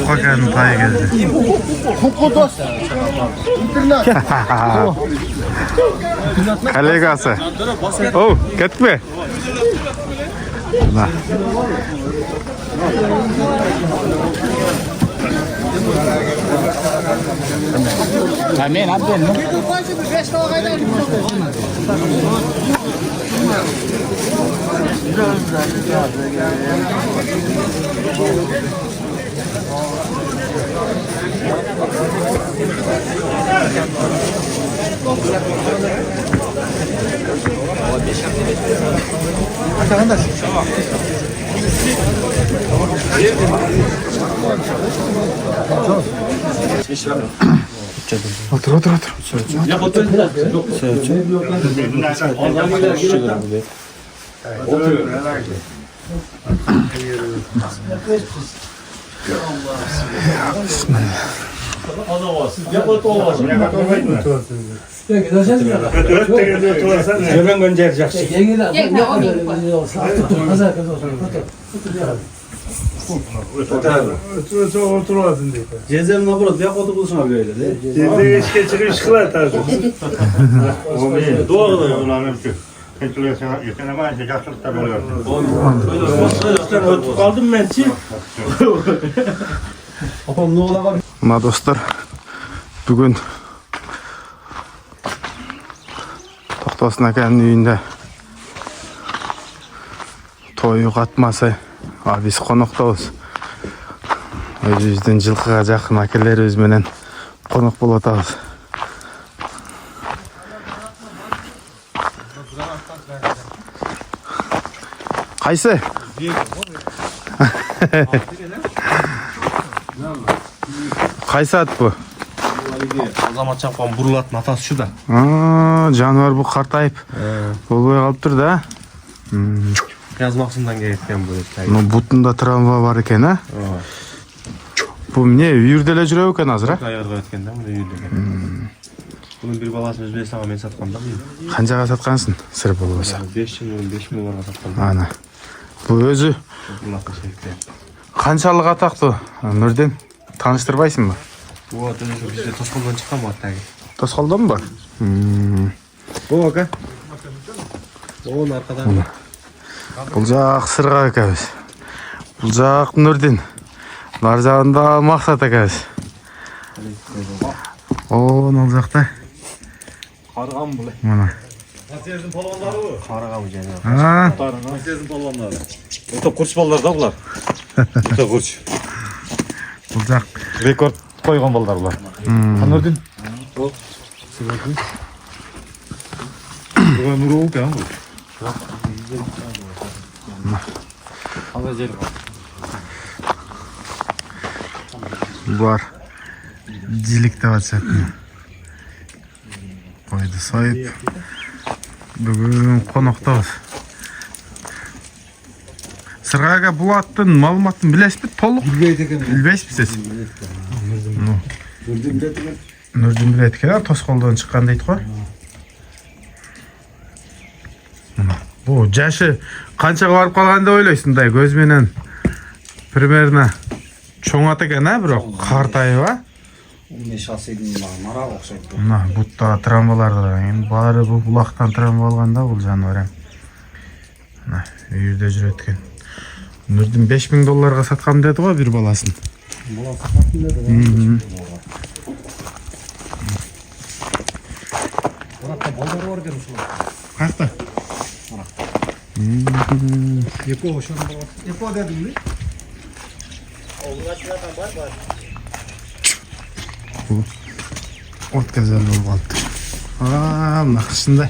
Kokanın payı geldi. Kolegası. Oh, gitme. Allah. Men abden. Otur. Hemen göndereceksin. Oturmasın diye. Cezem ne burası? Ya otobüsüne böyle de. Cezde eşke çıkış çıkılar tarzı. Doğru da ulan hepsi. Yetenemez ki yaşlıkta oluyor. Kaldım ben ki. Apam ne ola? Mına dostlar, bugün Toktos'un akanın uyunda toyu katması. Biz konukdayız. Özümüzden жылқыға жақын әкелерimiz менен konuk болатабыз. Qayсы? Qayсы ат bu? Азамат Чапкан бурулаттын атасы şu da. Жануар bu картайып болбой калыптыр да. Yazmaksından gerekten bu etkili. Ну бутунда травма бар экен, а? Bu эмне үйүрдө эле жүрөбү экен азыр, а? Ayarga ötkende bunu yürüdü. Bunun bir balasını Özbekistan'a men satkanda mı? Канчага саткансың? Сыр болбосо. 5 milyonlarga satkanda. Ана. Bu өзү Burulатты şerikte. канчалык атактуу? Нурден тааныштырбайсыңбы? Bu adı bizde Toskol'dan çıkan mı hatta? Тоскоолдонбу? Bu aka. Onun arkadan. Бул жак сырга экебиз. Бул жак Нурдин. Нар жагында Максат экебиз. Ал жакта. Kargan bu. Мына. Sizin polonları bu. Kargan bu canım. Sizin polonları. Öte kurs ballar da bunlar. Öte kurs. Бул жак Rekord koygan ballar bunlar. Nurdin. O. Sıvırdın. Bu Nuru oldu ya. Бар. Жилик деп атышат. Койду союп. Бүгүн коноктобуз. Сыргага бул аттын маалыматын билесизби? Толук билбейсизби сиз? Нурдин билет экен, Тоскоолдон чыккан дейт го. Бул жашы канчага барып калган деп ойлойсуң, мындай көз менен примерно чоң ат экен, а, бирок картайып, а? 15-16 мара окшойт. Мына бутта травмалар бар. Эми баары бул булактан травма алган да бул жаныбар эми. Мына үйүрдө жүрөт экен. Нурдин $5000 саткам деди го бир баласын. Була сататын деди. Буrakta bolları var demiş ulan. Кайякта? Eko hoşuna bak. Eko dedim mi? От казал болуп калыптыр. Мына кышында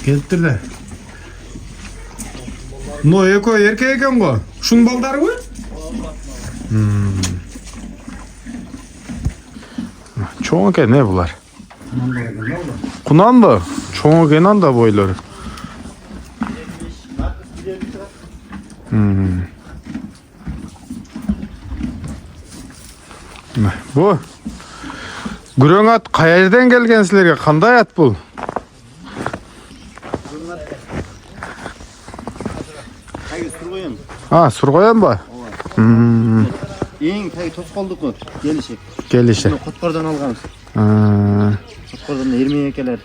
келиптир да. Но экөө эркек экен го. Ушунун балдарыбы? Чоң экен булар. Кунанбы? Чоң экен анда бойлору. Bu Güröň at kayerden gelgen sizlerge kандай at bul? Tagi sur qo'yamiz. Ha, sur qo'yan bu. Eng tagi to'sqoldiqi kelishi. Kelishi. Buni Qotqordan olganmiz. Ha. Qotqordan Ermey akalar.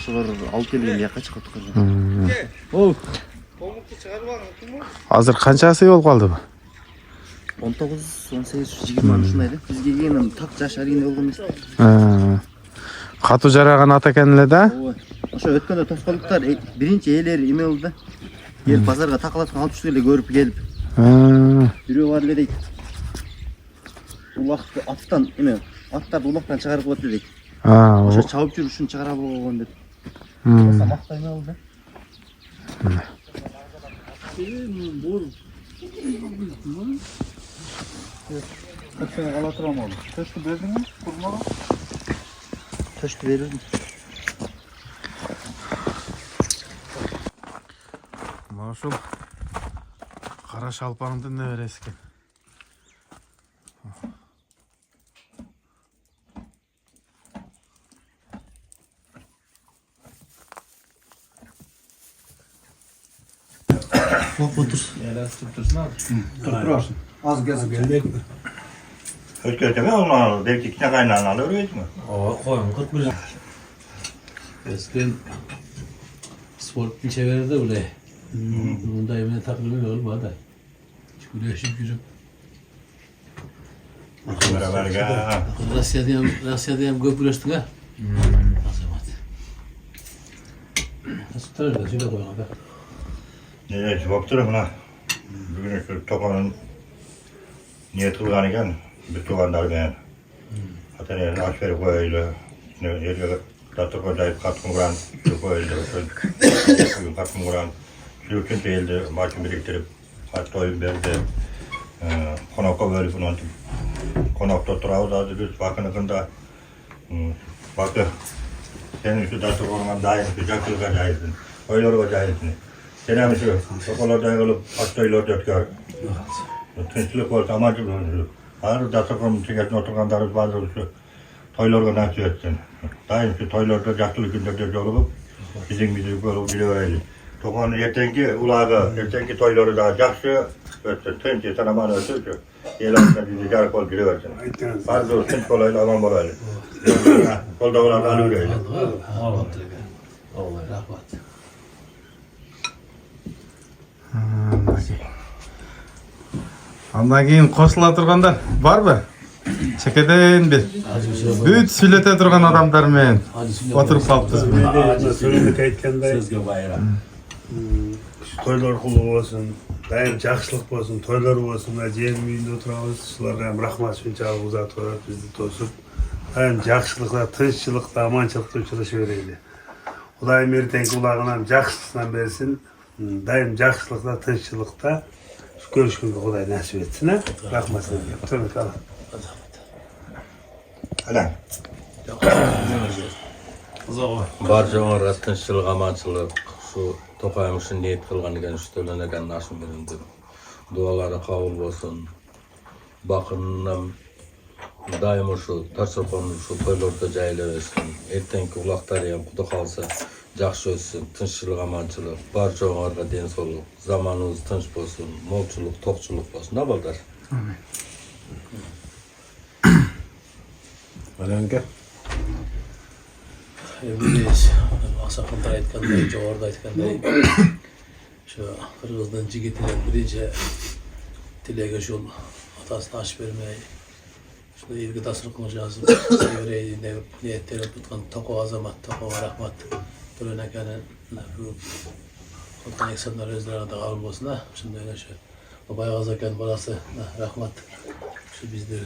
Shular olib kelgan yoqqa chiqib Qotqordan. O, Hozir qanchasi yo'l qoldi bu? 19, 18, 20 shundaydi. Bizga kelgan tak jasharigan bo'lgan emas. Ha. Qatu jaragan ata ekanlar-da. O'sha o'tganda to'sqoldiqlar birinchi eler nima bo'ldi? Yer bozorga taqlatib olib tushdilar ko'rib kelib. Ha. Yürüyor var dedik. Ulaqda attan nima? Atlar ulaqdan chiqarib qo'ydi dedik. Ha. O'sha chavib yurishini chiqarib olgan deb. Maqtayma oldi. Kaçını alatıram oldu. Teşki verdin mi? Kurmağa. Taştı verirdim. Maşul. Qara şalpanыңды ne beresi eкен? Dursun. Az gezip gelmek mi? Hiç götürme onu. Belki ikna kaynağını alır öyle mi? Ova koyun 40 milyon. Eskiden sportun çevirdi bile. Bunda evine takılıyor olmadı. Güneşip yürüp. Beraber gel. Rusya'da hem göpüleştin ha. Azamat. Nasıl tutarız da şöyle koyalım da. Neyse baktırım buna. Bugün şu topanın niyet kılgan eken bir tuğanlar ben. Hatta ne aşferi koyuyla. Ne yeriyor tatlı koyacağız katkın kuran şu koyuyla. Bugün katkın kuran. Şu üçün değildi maçı biriktirip hatta oyun verdi. Konakka böyle falan. Konakta turağız azı düz bakınıkında. Bakı. Senin şu tatlı koyman daim sıcaklığa cahilsin. Oyları cahilsin. Senem şu, sokalarda olup hastayla dörtgör. Tinçlik olsa amacı bu. Ağır dastakım çekesine oturganlarız bazı şu toylarga nasip etsin. Daim şu toylarda yaşlılık günlerde olup bizim bizi böyle biliyoruz. Tokanın ertenki ulağı, ertenki toyları daha yaxşı ötsün. Tinçli sana bana ötsün şu. Yelanında bizi yarık ol biliyorsun. Bazı tinç olayla aman olayla. Kolda olanı alıyor. Vallahi rahmat. Andan keyin qo'shila turganlar bormi? Chekkadan bir. Büyük söylete turgan adamlar men. Oturup qolibmiz. Söyledik aytganda Sizga bayram. to'ylar qulluq bo'lsin, doim yaxshilik bo'lsin, to'ylar bo'lsin va jiyan uyida o'tiramiz. Shularga ham rahmat shunchalik uzatib qo'yib bizni to'sib. Doim yaxshilikda, tinchlikda, omonchilikda uchrashaveraylik. Xudoyim ertangi ularga ham yaxshisidan bersin. Doim yaxshilikda, tinchlikda ko'rishgunga Xudoy nasib etsin. Rahmat sizga. Turmush qilib. Alan. Barchaga tinchlik, amanchilik, shu Toqayim uchun niyat qilgan ekan, shu to'lanagan nasib berindi. Duolari qabul bo'lsin. Bakınam daim shu tarsoponni shu to'ylarda joylayversin. Ertangi uloqlari ham Xudo xolsa yaxshi o'tsin, tinchlik, amanchilik, barchaga den sog'lik, zamonimiz tinch bo'lsin, molchilik, to'qchilik bo'lsin. Nima bo'lar? Amin. Alanka. Biz Asaqında aytganday, jo'g'orda aytganday, shu Qirg'izdan jigitilar birinchi tilagi shu otasini ochib bermay, shunda elga dastur qilishasiz, severaylik deb niyatlanib tutgan To'qo azamat, To'qoga rahmat. To'lan akani bu xotin insonlar o'zlarida qabul bo'lsin. Shunday shu Boboyog'iz akan bolasi rahmat. Shu bizni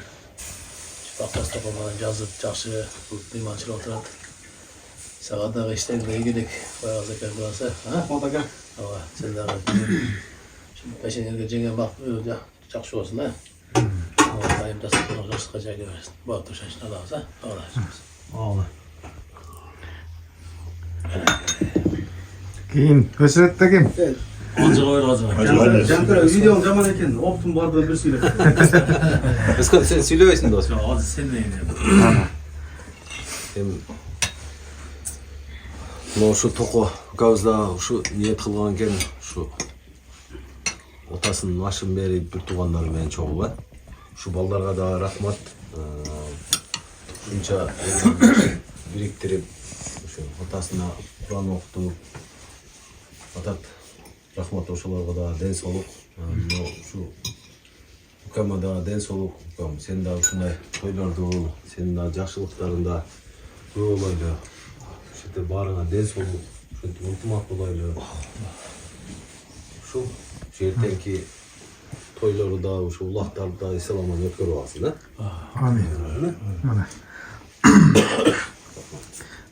shu To'qos bilan yozib yaxshi neymanchilik o'tiradi. Sağda işlerle ilgili bayağı zekâr burası. Ha? O da gel. Ama sen de şimdi peşin geleceğine bak öyle çok şey olsun ha. Ama daim da sıkıntı sıkacak görürsün. Bu hafta şaşına da olsa olur. Keyin Hösret'te kim? Azıcık oyun azıcık. Cankara videonun zaman eken optum barda bir söyle. Özkan sen söylüyorsun dostum. Azıcık sen de yine. No şu Toqo gavzda şu niyet qilgan ekan, şu атасынын ашын берип бир туугандары менен чогулат. Ушу балдарга да рахмат. Ушунча бириктирип ушу атасына Куран окутуп атат. Рахмат ошолорго да ден соолук. Ушу Укама да ден соолук. Укам, сен да ушундай тойлорду, сенин да жакшылыктарында көп болойлу. Ушинтип баарыңа ден соолук, ушинтип ынтымак болойлу. Ушу эртеңки тойлору да, ушу улактарды да исламан өткөрүп алсын, Амин. Мына.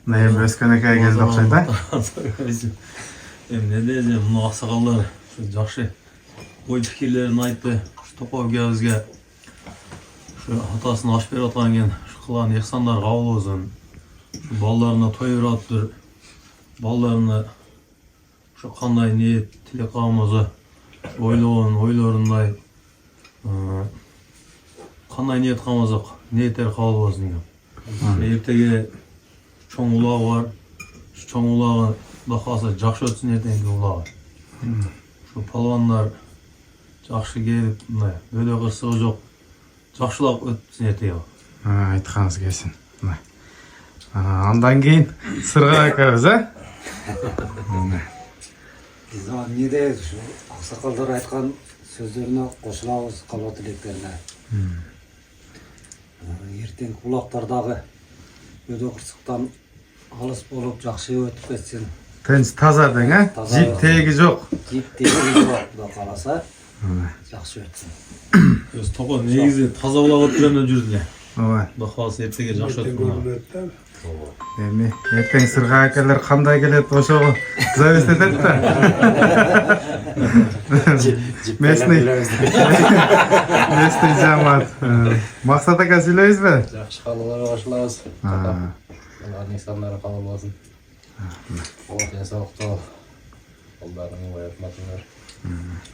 Мына өскөнөкөй келди окшойт, Эмне десем, мына аксакалдар ушу жакшы ой пикирлерин айтты. Топоо агабызга ушу атасын аш берип аткан экен. Ушу кылган ыхсандар кабыл болсун. Ушу балдарына той берип атыптыр. Балдарына ушу кандай ниет, тилек каамызы ойлогон ойлорундай кандай ниет каамызы ниеттери кабыл болсун экен. Эртеге чоң улагы бар. Ушу чоң улагы Кудай кааласа жакшы өтсүн эртеңки улагы. Ушу палвандар жакшы келип, мындай бөлө кырсыгы жок. Жакшылап өтсүн эртеге. Айтканыңыз келсин. Андан кийин сырга акабыз, Биз эмне дейбиз ушу аксакалдар айткан сөздөрүнө кошулабыз, калба тилектерине. Эртеңки улактар дагы бөлө кырсыктан алыс болуп жакшы өтүп кетсин. Тынч таза дең, Жип теги жок. Жип теги жок, Кудай кааласа жакшы өтсүн. Өз топо негизи таза улак өткөрөм деп жүрдү эле. Ооба. Кудай кааласа эртеге жакшы өткөрүн. Эми эртең сырга акалар кандай келет ошого зависть этет да. Местный жамаат. Максат ака сүйлөйбүзбү? Жакшы каалоолорго кошулабыз. Алардын исламдары кабыл болсун. Алла ден соолукту балдарыңы баятматыңар.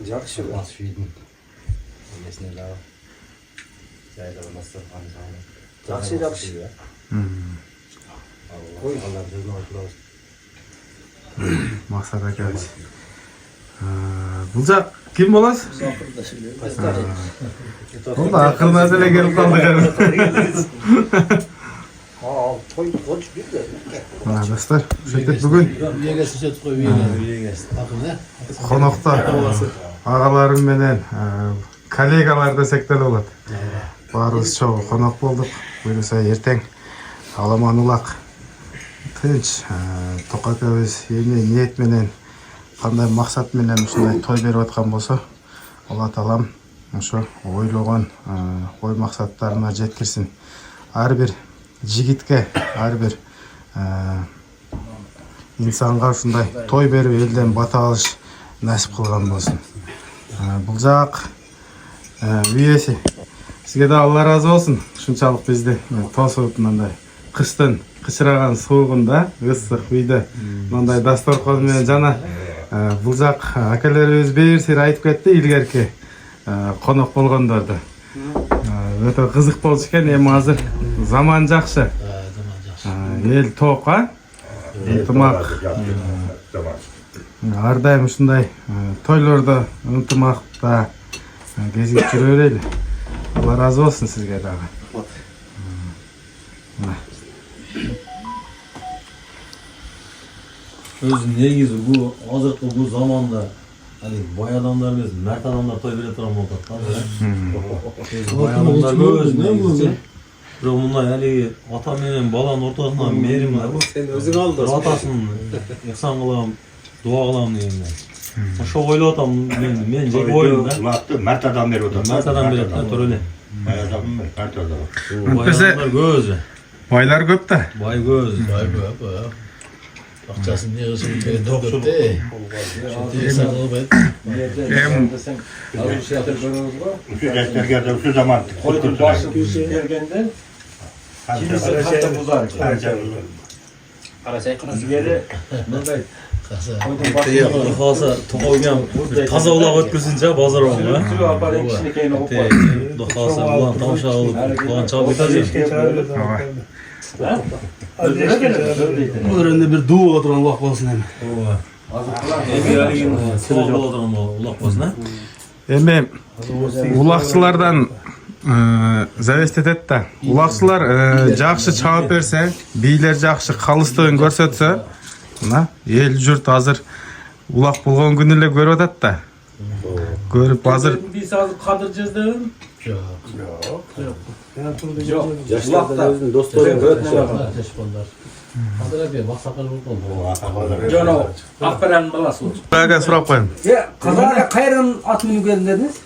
Жакшы. Масфидин. Эмесине дагы. Жайдагы настырган жагы. Жакшы, жакшы. Алар сөзүн кошулабыз. Максат акабыз. Бул жак ким болосуз? Бул да акырына эле келип калдык. Той коч бирди. Достор, ошентип бүгүн конокто агаларым менен коллегалар десек деле болот. Баарыбыз чогуу конок болдук. Буюрса эртең аламан улак тынч Тока акабыз эмне ниет менен кандай максат менен ушундай той берип аткан болсо, Алла таалам ошо ойлогон ой максаттарына жеткирсин. Ар бир жигитке, ар бир инсанга ушундай той берип элден бата алыш насип кылган болсун. Бул жак үй ээси, сизге да Алла ыраазы болсун. Ушунчалык бизди тосуп мындай кыштын кычыраган суугунда ысык үйдө мындай дасторкон менен жана бул жак акаларыбыз бир сир айтып кетти илгерки конок болгондорду. Өтө кызык болчу экен. Эми азыр заман жакшы. Эл тоок, ынтымак. Ар дайым ушундай тойлордо ынтымакта кезип жүрө берели. Алла ыраазы болсун сизге дагы. Өзү негизи бул азыркы бул заманда бай адамдар эмес, мәрт адамдар той бере турган болуп атат. Бай адамдар көбүз негизи. Бирок мындай алиги ата менен баланын ортосунда мээрим Сен өзүң алдың. атасын ыхсан кылам, дуа кылам дегенде. Ошо ойлоп атам мен жеке оюм да. Улакты мәрт адам берип атат. Мәрт адам берет да, тура эле. Бай адам эмес, мәрт адам. Бай адамдар көбүз. Байлар көп да. Бай көбүз. Бай көп. Акчасын негизин төктү. Ушу жаштерге да ушу заман. Койдун башы күйсө бергенде кимиси катты бузар экен. Карасай Илгери мындай койдун башы Кудай кааласа токогам таза улак өткөрсүнчү базар болго. сүрүп апарып кичинекейин угуп коет. Кудай кааласа улан тамаша кылып, улан чалып кетет. Өрөндө бир дуу отурган улак болсун эми. Ооба. Эми алигин соо боло турган улак болсун, Эми улакчылардан зависть этет да. Улакчылар жакшы чаап берсе, бийлер жакшы калыстыгын көрсөтсө, мына эл журт азыр улак болгон күнү эле көрүп атат да. Көрүп азыр Biz azı kadır cezderim. Жаштарда өзүнүн досторун көрөт Teşponlar. Kadır abi maksakal bulgun. Jono akberenin balası olsun. ага сурап коеюн. Қазақ қайран ат мініп келдің дедіңіз?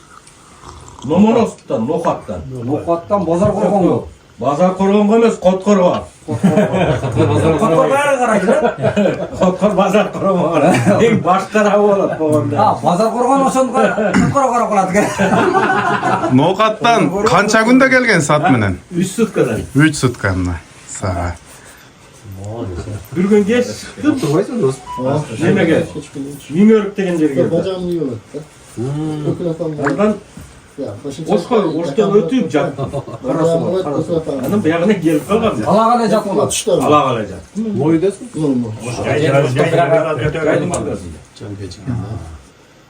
Lomonosov'tan, Lokat'tan. Оқаттан базар қорған ғой. Bazar Korgon'a емес, Kotkor'a. Қотқор бәрі қарайды. Kotkor Bazar Korgon'a. En baş tarafı olarak А, базар қорған ошондо Қотқорға қарап қалады. Ноокаттан канча күндө келген саат менен? 3 sutkadan. 3 сутка мына. Сага. Bir gün geç çıktım. Yemeğe. Mimörük degen yerge. Oradan Oştan ötüyüp jattım. Karası. Anam beyagına gelip kalgan. Ала қалай жатып олар? Ala kalacak.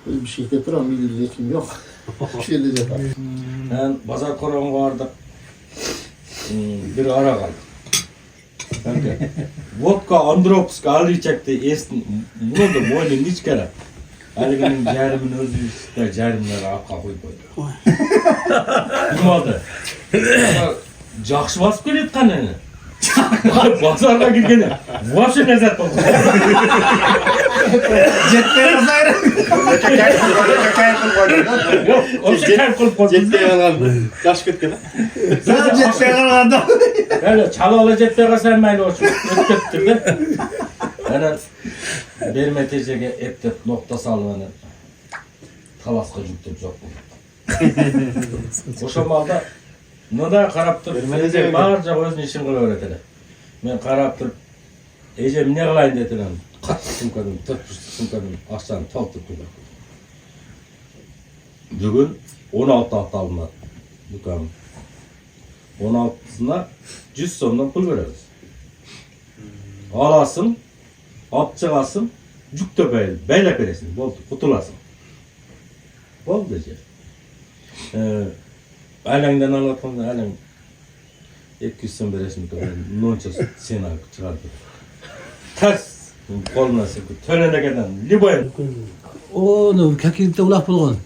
Bir şey de duran milliyetim yok. Şeyle de. Ben Bazar Korgon'a vardık. Bir ara kaldık. Vodka Andropska alıyacakti estin. Bunu da boynu hiç kere. Ali'nin jarimin özü işte jarimleri apka koyup koydu. Kim oldu? Жақсы басып келеді қананы. Базарға келгені. Вообще ләззат болды. Жетпей қалсайры. Yok, вообще кайф қылып қойды. Жетпей қалған. Жаш кеткен. Жетпей қалғанда. Öyle çalıola жетпей қалса мәйлі olsun. Ötіп кетті de. Yani berme tecege eптеп nokta salmanı talasqa жүктеп жоқ болды. Ошо малда мында карап туруп, бар жак өзүнүн ишин кыла берет эле. Мен карап туруп, эже эмне кылайын деп элем. Катты сумкадан, 4 сумкадан акчаны толтуруп келдим. Бүгүн 16 акта алынат. Дүкан. 16сына 100 сомдон пул беребиз. Аласың, алып чыгасың, жүктөп байлап бересиң, болду, кутуласың. Болду же. Айлаңдан алып атканда айлаң 200 сом бересиң, нонча сен алып чыгарды. Тас колуна сыйып, төлөнөгөндөн любой. Onu kekillikte ulak bulgan.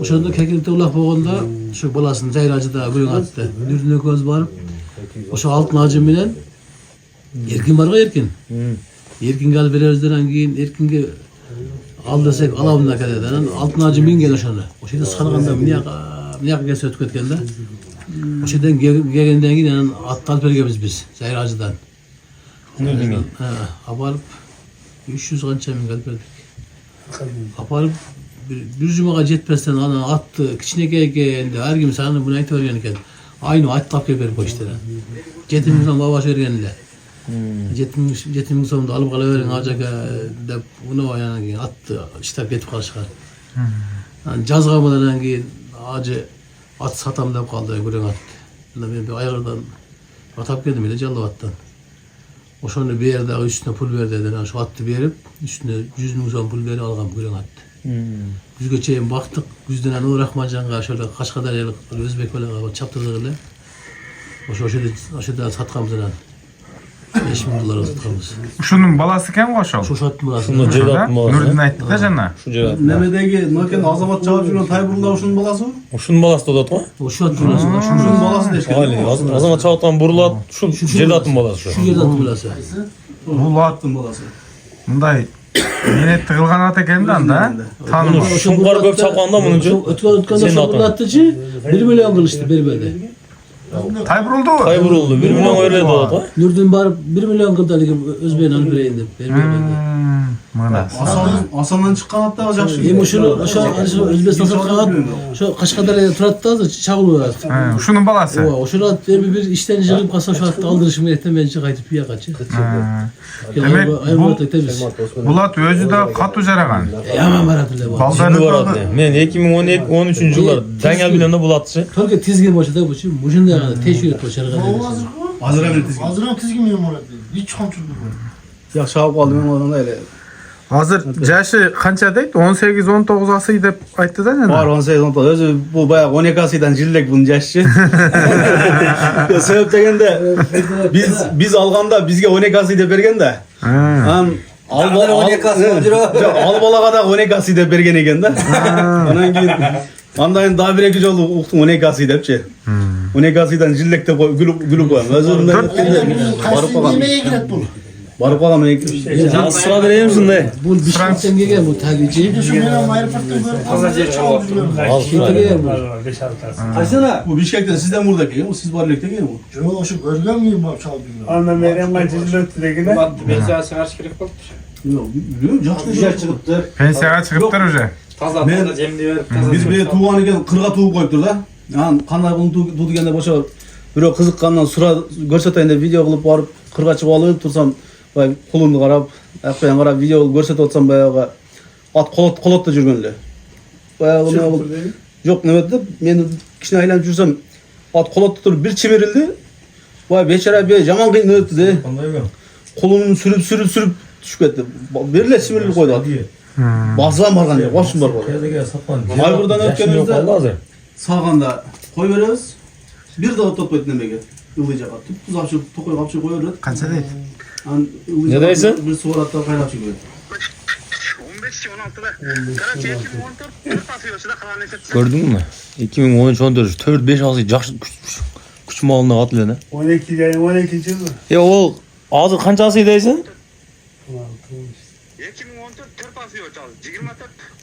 Oşanda kekillikte ulak bulganda şu balasını Zayracı'da görün attı. Nürüne göz barıp oşa altın acı bilen erkin var ga erkin. Erkin gal bererizden keyin erkinge al desek alabında kadeden altın acı mingen oşanda. Oşada sarganda mıyak gelse ötüp ketkende. Oşadan gelgenden keyin at alıp bergebiz biz Zayracı'dan. Aparıp 300 kança min galip berdik. Aparıp bir cumaga jetmesden ana attı, kiçinekeyken de her gün sana bunu aytып bergen eken. Aynı at tapıp berip koştu. 7000 so'm babaş bergenler. 7000 so'mdu alıp kala bering ajaga dep bunu ayana keyin attı, iştep ketip kalışkan. Жазга менен keyin acı at satam dep kaldı görüň at. Men bir ayardan atap geldim ele jalap attan. Oşonu bir yerde üstüne pul verdi dediler. Şu attı berip üstüne 100 ming so'm pul berip algam görüň attı. Yüzge çeyin baktık. Yüzden Nur Rahmancan'a şöyle Kaşkadaryalık Özbek balaga çaptırdık ele. Oşada satkamızdan 5000 dolar satkamız. Ушунун баласы экен го ошол. Şu attım balası. Нурдин айтты да жана. Немедеги Нокен азамат чалып жүргөн Тайбурда ушунун баласы го? Ушунун баласы да атат го? Şu attım balası. Ушунун баласы дешкен. Али, азамат чалаткан бурлат, ушул жерде аттын баласы Şu шу. yerde attım balası. Бул ат Аттын баласы. мындай менетти кылган ат экен да анда. Таанымы. Шуңкар көп чапканда мунун үчүн. Ötkanda şu bullattı 1 milyon kılıştı berberde. Тайбурулду. Тайбурулду 1 миллион берди атат го? Nurdin barıp 1 milyon kıldı Özbek'in alıp vereyim de. Мына. Асандан чыккан аттагы жакшы. Hem şu Özbekistan satkan at şu Kaşkadar'da turattı da çağılıyor at. Ушунун баласы. Oşun at bir işten çıkıp kalsa şu atı aldırışım gerekten ben çıkaytıp bir yakaçı. Демек бул ат өзү да катуу жараган. Yaman var atıldı bu. Şimdi var atты. Мен 2013 жылдар Даңал билен бул атчы. Türkiye tizgin başladı bu için. Muşunda yani teşvik et başarıga dedi. Азыр эми тизги. Azıram tizgi milyon var. Hiç kontrol yok. Жакшы алып калдым мен одан эле. Азыр жашы канча дейт? 18-19 асый деп айтты да Бар жана. 18-19. Өзü bu bayağı 12 asıydan jillek bunun yaşı. Sebep degende biz alganda bizge 12 asıy dep bergen de. An al balaga da 12 asıy dep bergen eken da. Ondan keyin andan daha bir iki jolu uktun 12 asıy depçi. 12 asıydan jillek dep gülüp koyam. Özümden barıp kalgam. Немеге кирет бул? Барып калгам. Sıra vereyim şunday. Бул Бишкектен келген бул табижи. Şu менен аэропорттон Kaçsana? Bu Bişkek'ten sizden buradaki ya. Bu siz Barlek'te gelin bu. Жок, ошо көргөн мүйүм бар чалып жүргөн. Ondan veren ben cizilöttü de gide. Yok, biliyorum. Жақсы жер чыгыптыр. Пенсияга чыгыптыр уже. Мен биз бие тууган экен, кырга тууып коюптур да. Анан кандай кылып туу дегенде бошо бирөө кызыккандан сура көрсөтөйүн деп видео кылып барып кырга чыгып алып турсам, баягы кулумду карап, акпен карап видео кылып көрсөтүп атсам баягы ат колотто жүргөн эле. Баягы эмне жок неме деп мен кичине айланып жүрсөм ат колотто туруп бир чимирилди. Баягы бечара бие жаман кыйын өттү де. Колунун сүрүп түшүп кетти. Бир эле чимирилип койду ат. Басылан барган жок, башым бар болду. Айгырдан өткөнүбүздө салганда кой беребиз. Бир да ототпойт немеге. Ылдый жака туп-туз алып токой капчы кое берет. Канча дейт? Анан Ne deysin? бир сугарат да кайнап чыгып. 15-16'da. Karaçi 2014 asıyorsa kalan esep. Gördün mü? 2013-14 4-5 asıy жақсы күч малына катыл эле. 12 yıl 12 yıl. Ол азыр канча асый дейсиң? 2014 4 asıyor çaldı. 24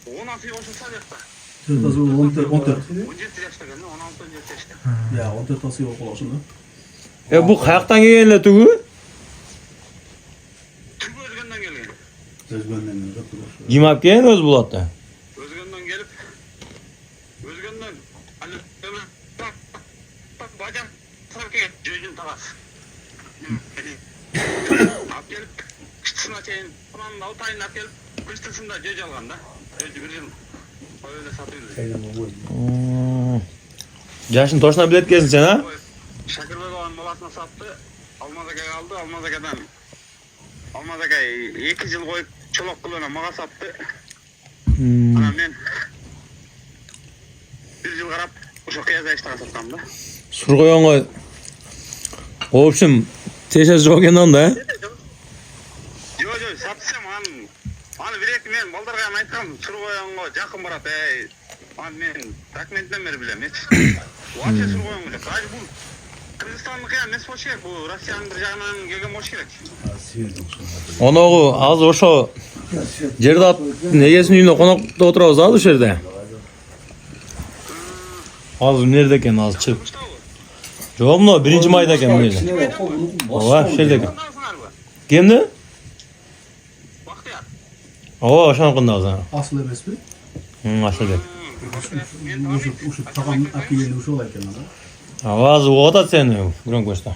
10 asıyor olsa yakta. 14 17 yaşta geldi 16 yaşta. Ya 14 asıyor okul aslında. Bu kayaktan kelген эле түгү? Tüm Özgün'den geliyor. Özgün'den yok. Ким алып келген өзү булатта? Özgün'den gelip Özgün'den hani bak bacam sarkı cücün talas. Ap gelip kıştısına çeyin onun altayını ap gelip kıştısında cüc alganda. Öyle bir yıl öyle satıyordu. Жашын точно билет экенсиң сен, а? Şakırbek olan molasına sattı. Almazaka'ya aldı. Almazaka'ya 2 yıl koyup çolak kılığına mağa sattı. Ana men 1 yıl karap uşak kıyasa iştara sattam da. Сур койгонго. В общем, тешес жок экен анда, э? Yo satsam Hani bir men baldarga aytkam sur koyongo jakın barat men dокументтен бери билем эч. Вообще sur koyongo жак. Айы бул Kırgızistanlık ya ne boş bu Rusya'nın bir jagынан kelgen boş керек. Оногу азыр ошо жерде аттын эгесинин үйүнө конокто отурабыз азыр ошол жерде. Азыр эмнеде экен азыр чыгып. Жок, мына 1-майда экен эмнеде. Ооба, ошол жерде экен. Кемди? Бактыяр. Ооба, ошонукунда азыр. Asıl emesmi? Ошол жерде. Uşu takam akiyeni uşu olayken ama. Ооба, азыр угуп атат сени громкоштон.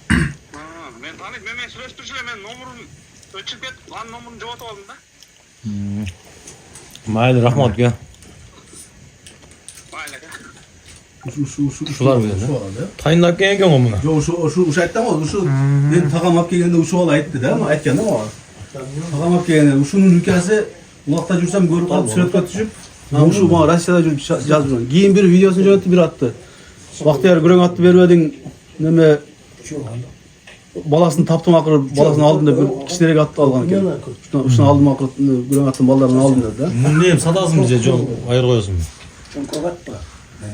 Men tanıyıp men süreçtürçüle men nomurum öçüp et lan nomurunu joğatıp aldım da. Mayli, рахмат ке. Mayli ka. Ушулар билет, э? Тайындап келген экен го муну. Yo uşu ayttı ama uşu ben takam ap kelgende uşu ola ayttı da ama aytkan da ama. Takam ap kelgende uşunun ülkesi ulakta jursam görüp kalıp sürekli düşüp. Uşu bana Rusya'da jürüp yazdı. Giyin bir videosunu joğattı bir attı. Baktıyar grön attı beribedin neme balasını taptım akırı balasını aldım da bir kişilerek attı algan eken. Uşunu aldım akırı grön attım balalarını aldım dedi da. Муну эми сатасың бизе жок, айыр коесуң.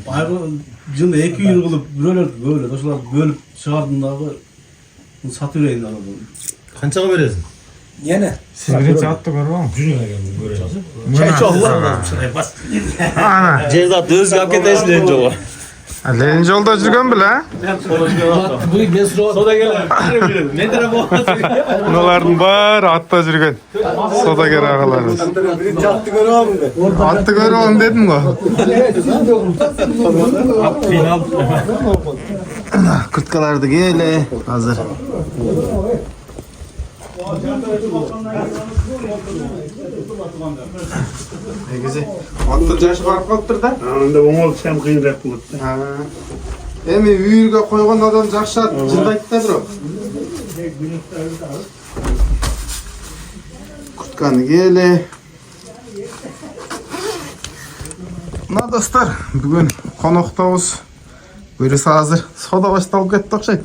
Ayғы жылда 2 yıl kılıp böyle ошолар bölüp çıkardığınдағы satı vereyim anadolu. Канчага бересиң? Siz birinci attı görüyor musun? Çayçı Allah. Ana. Жерди аты өзү алып кетесиң деген жок. Ленин жолда жүргөн беле? Мыналардын баары атта жүргөн. Содагер агаларыбыз. Атты көрөм дедим го. Курткаларды киели азыр. Негизи атты жашы барып калыптыр да. Anda oңol hem kıyınrak bulup. Эми үйүргө койгон адам жакшат, жылдайт да бирок. Çıkanı gele. Mına dostlar, bugün konuktabız. Birisi hazır. Soda baştalып ketdi okşayt.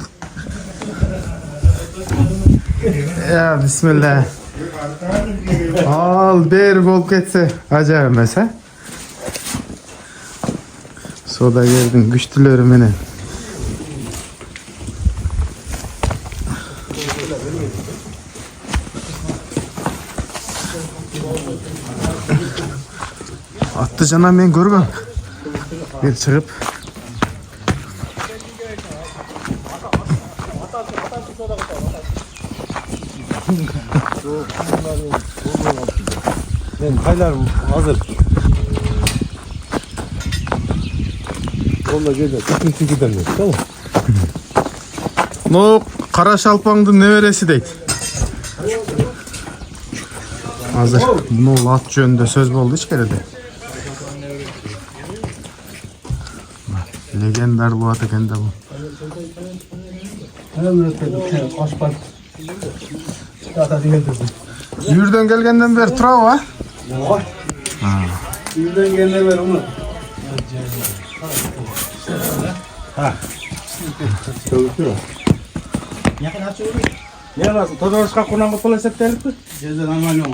Ya bismillah. Al beri bolup ketse acayip emas ha. Sodagerдің güçlülері менен. Atты жана мен көргөм. Бел чыгып. Ben kaylarım hazır. Onda gece sıkıntı gidemiyor, tamam. No, Kara Şalpаңдын небереси дейт. Hazır. Bunu at жөнүндө söz болду ичкереде. Legendarlı at eкен да бул. Үйүрдөн келгенден бери турабы, а? Үйүрдөн келгенден бери уну. Ne lazım? Todoruşka kunan kupula septelik mi? Жерден алмайм.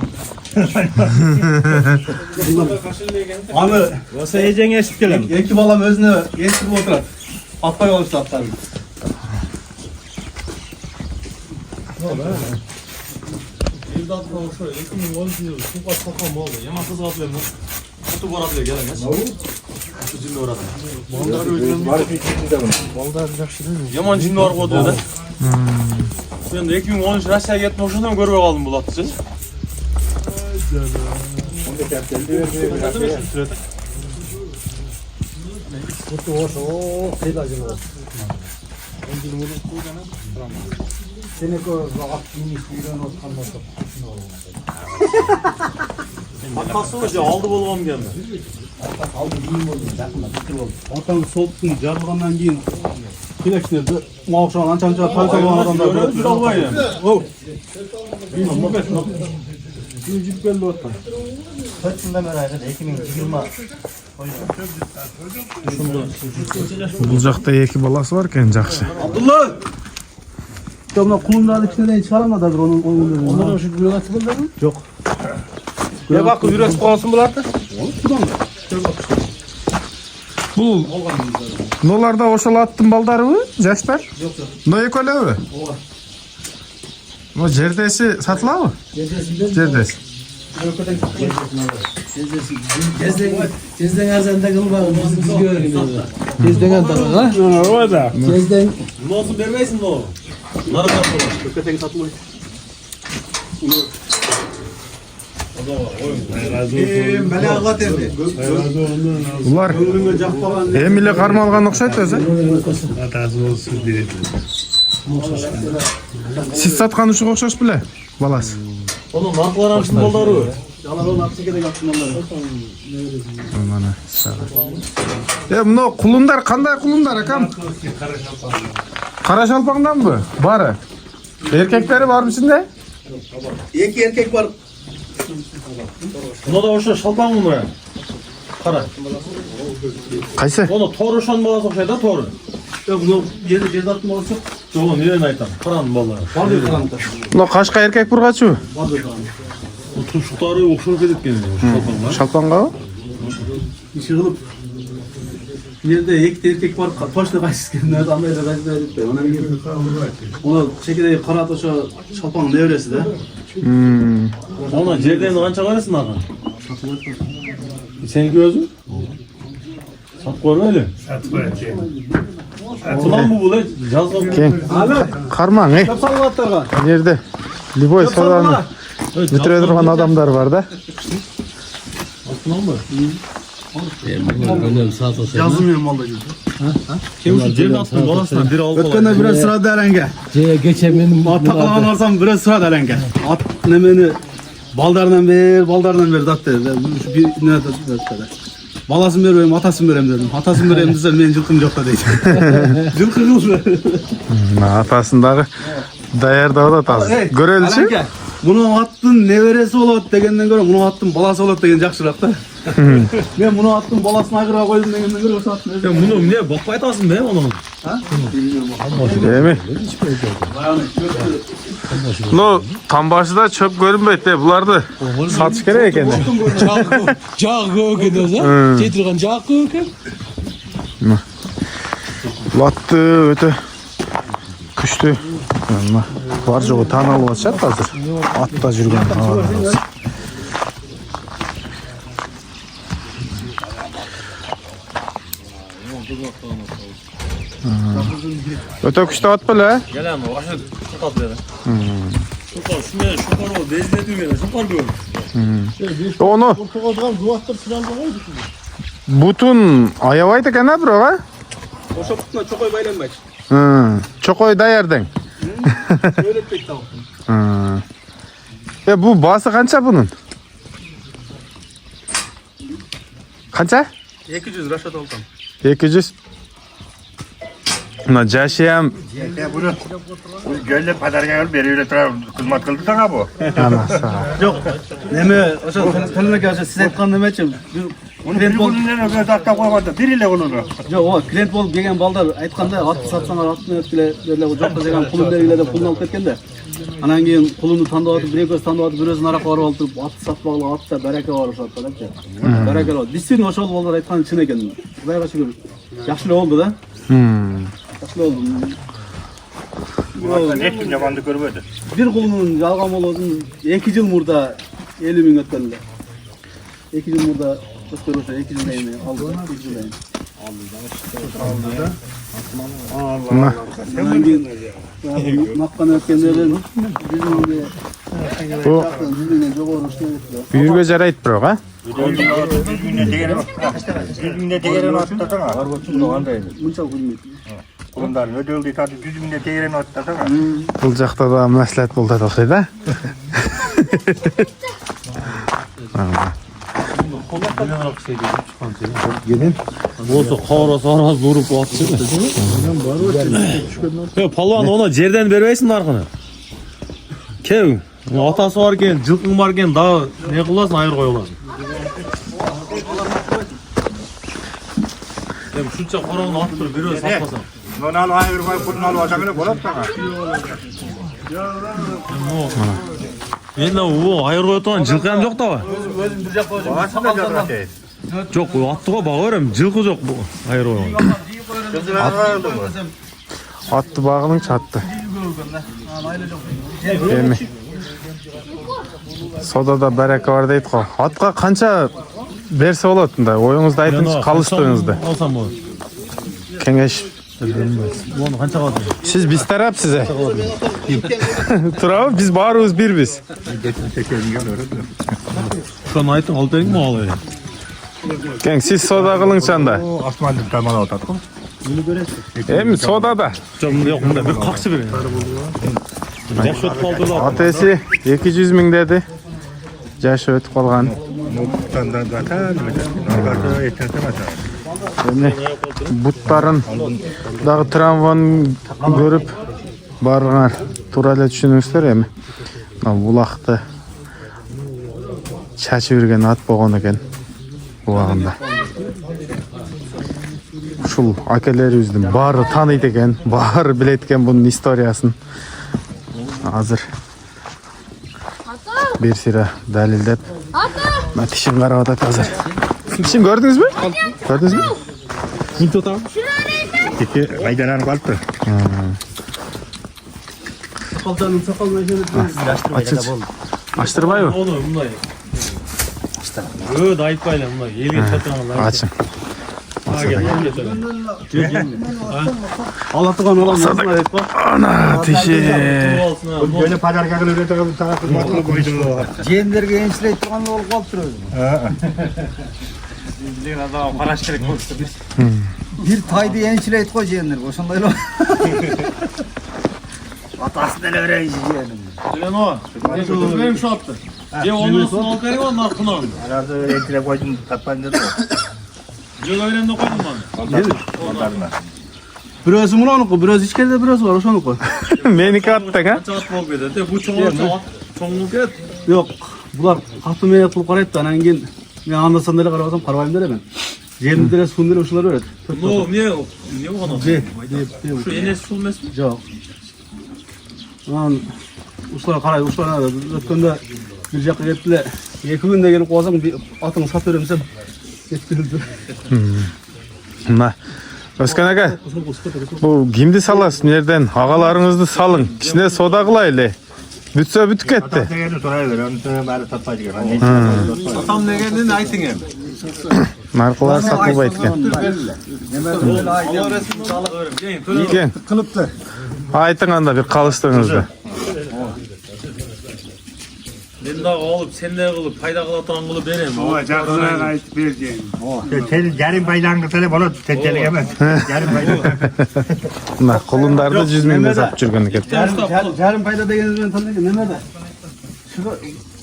Anı. Yoksa yiyeceğin eşit gelem. Эки балам өзүнө естип отурат. Атпай калышты аттарын. Yaman jinni var koydu da. Ben de 2013 Rusya'ya gitme hoşundan görüp kaldım bu latı siz. Aldı bolğam geldi. Атаң солтун жарылгандан кийин келекчилерди мага анча тайса болгон адамдар Жүр албай ya. жүрүп келип атат. 4 жылдан бeri айтады 2020 Бул жакта эки баласы бар экен, жакшы. Абдулла! Мына кулундардын ичинен чыгарам да бир onun. Ondan şu gülen açıldı mı? Yok. Ya bak üres konusun bulardı. Бул ноларда ошол аттын балдарыбы, жаштар? Жок. Но экөөлөбү? Ооба. Но жердеси сатылабы? Жердеси. Kezden erzende kılmayın, biz görüyoruz. Kezden erzende, ha? Ооба. Kezden... Ne olsun vermeysin ne olur. Narı satılır. Köketen satılıyor. Булар эмиле кармалган окшойт өзү. Атасы болсун дейт. Сиз саткан ушуга окшош беле? Баласы. Onun narkolarımsın boldarı. Yalan onun aksı gerek yaptım onları. Мана сага. Мына кулундар кандай кулундар акам? Кара шалпаңданбы? Бары. Эркектери барбы ичинде? İki erkek var. Buna da oşa şalpan mı ya? Kara. Кайсы? Onu toru şan balası okşay da toru. Yok bunu yerde attım olsun. Çoğun nereden aytan? Karanın balları. Var diyor karanlıkta. Мына кашка эркек бургачу? Var diyor karanlıkta. Bu tuşlukları okşup edip şalpanlar. Шалпаңгабы? İşi kılıp. Yerde iki erkek var. Toşta kaçsız nerede anlaydı kaçsız edip. Ona çekirdeği karat aşağı şalpanın devresi de. Ona cerden kança karısın ağam. Seninki özü? Sat koyma öyle. Ulan bu böyle yazgı. Кең. Кармаң, Salvatlarga. Жерде любой соданы бүтүрө турган адамдар бар да. Ulan mı? Yazmıyorum vallahi. Kim cerden attın balasına bir aldı. Ötkende biraz sıra derenge. Geçemedim. Atakalan alsam biraz sıra derenge. At nemeni baldardan ver dat dedi. Bir ne dedi. Balasını vereyim, atasını vereyim dedim. Atasını vereyim desem benim жылқым жоқ та дейді. Жылқы kıldı. Атасындагы даярдап атат азыр. Көрөлүчү? Bunun attın neveresi olur degenden göre bunun attın balası olur degen jakşırak da. Ben bunu attım balasını aygıra koydum degenden göre o attım. Ya bunu ne bakpay atasın be onun. Değil mi? No, tam başında çöp görünmeydi de bulardı. Satış gerek endi. Жағы көп екен өзі. Жей тұрған жағы көп екен. Latты öte күшті. Бар жоғы танылып жатыр қазір. Атта жүрген. Öte күшті ат беле? Gelen o aşı tutat beri. Şokar şuna şokar o bezledi beni. Şokar böyle. Onu Portugal'dan duvattır sıralı koydu. butun ayabайды eкен а бирок Oşa butuna çok oy baylanmaydı. Чокой даярдың. Öyle pek tavuk. Bu bası kança bunun? Kança? 200 Raşat altam. 200. Mına jaşıyam Bunu gölle pazarga gelip beri turab xizmat qildi sana bu. Yok. Neme oşa telefona karşı siz aytkan nemeçi. Bunu bir gününden öyle dakika koymadı. Biriyle onu. Yok o klient bolup kelgen balдар aytkanda atты satsaңар аттын өткүлө бериле жокко деген пулун бергиле деп пулун алып кеткен да. Анан кийин пулуну тандап атып, бир экөөсү тандап атып, бирөөсүн аракка барып алып туруп атты сатпагыла атта барака бар ошол депчи. Барака болот. Действительно ошол балдар айтканы чын экен. Кудайга шүгүр. Жакшы эле болду да. Жакшы эле болду. Hech kim yamandı görmedi. Bir kulunun жалган болоосун 2 жыл мурда 50 миң өткөн эле. 2 жыл мурда өткөн ошо 2 жыл эми алды. 2 жыл эми. Анан кийин маккан өткөндөрдөн 100 миңге Bu жүзүнөн жогору иштеп büyürge jarayt bирок а? Yüzümde tegeren atlasana. мынча күлмөйт. Kulundan ödüldü tadı yüzümde tegeren atlasana. Бул жакта да маслихат болду да окшойт а? Olsa kavrası araz vurup atsı. Ya palvan ona жерден бербейсің нарқыны. Kev. Atası var ken, жылқың бар кен, daha ne kılasın ayır koy olasın. Hem şutça koronunu atıp bir öz satmasan. Onu al ayır koy, bunu al acamını bulup sana. Енді о айыр қой отырған жылқы hem жоқ та ба? Өзүм бир жакка Sakalandan. Жоқ, атты ғой баға берем, жылқы жоқ бұл айыр қойған. Atты багының чатты. Эми. Содада барака бар дейт го. Атка канча берсе болот мындай? Оюңузду айтыңыз, калыштыгыңызды. Алсам болады. Кеңеш. Оны қанша қалды? Siz biz tarafsız. Turabı biz barыбыз бирбиз. Şunu aytın, al deyin mi alıyor? Кең siz soda кылыңчанда. Asmandı tamam attık. Эми soda da. Yok bunda bir kaksı verin. Yaş ötüp aldı da. Atesi 200 ming dedi. Jaşı ötüp kalgan. Muhtandan zaten. Orada yetersen atar. Эми буттарын дагы трамваны көрүп барыңар туура эле түшүнүңүздөр эми. Булакты чачып жүрген ат болгон экен убагында. Ушул акелерибиздин баары тааныйт экен, баары билет экен бунун историясын. Азыр бир сыйра далилдеп. Мен тишин карап атат азыр. Тишин көрдүңүзбү? Көрдүңүзбү? Kim tutar? İki aydanan kalktı. Sakaldanın sakalına gelip Açtırmayбы? Onu bunday. Öd aytpayla bunday. Elge çatırаңlar. Açın. Алатыган оламын айтпа. Ana tişi. Böyle pazarga gelip ötüp tarafı matlı koydu. Жендерге энчилей турган болуп калыптыр өзү. Бир тайды энчилейт го жендерге, ошондой эле. Атасын эле берейин жендерге. Bilen o. Benim şu attı. Ya onun üstüne ol benim onun hakkını al. Arada öyle koydum tatman dedi. Jöl öğrende koydum ben. Бирөөсү мунунуку, бирөөсү ичкерде бирөөсү бар, ошонуку. Meniki attın ha? Kaç at bol bedi. De bu çoğun at. Çoğunluk Yok. Bular katlı meyve kılıp karayıp da anan keyin men andasan dele karabasam karabайм dele ben. Jerimde de suun dele uşular öret. No, niye o kadar? Şu enesi su emas mı? Yok. Anan uşular karay, uşular ötkende bir jakka kettiler. 2 günde gelip koysam atını sat berem desem kettirildi. Mına. Özkan aka, bu kimdi salasın yerden? Ağalarınızды salın. Kişine soda kılaylı. Bütse bütük etti. Satam degenini aytın hem. Narkolar satılbaydı ken. Ken. Kılıptı. Aytın anda bir kalıştığınızda. Ben daha alıp sen de kılıp payda kılatan kılıp vereyim. Ova jakına aytып berген. Senin yarım bayrağını kıtırıp onu tetçelik hemen. Yarım bayrağı. Mına kolundarda 100 mingde satıp жүргөнү ket. Жарым пайда дегенди мен тандайм немеде? Шуга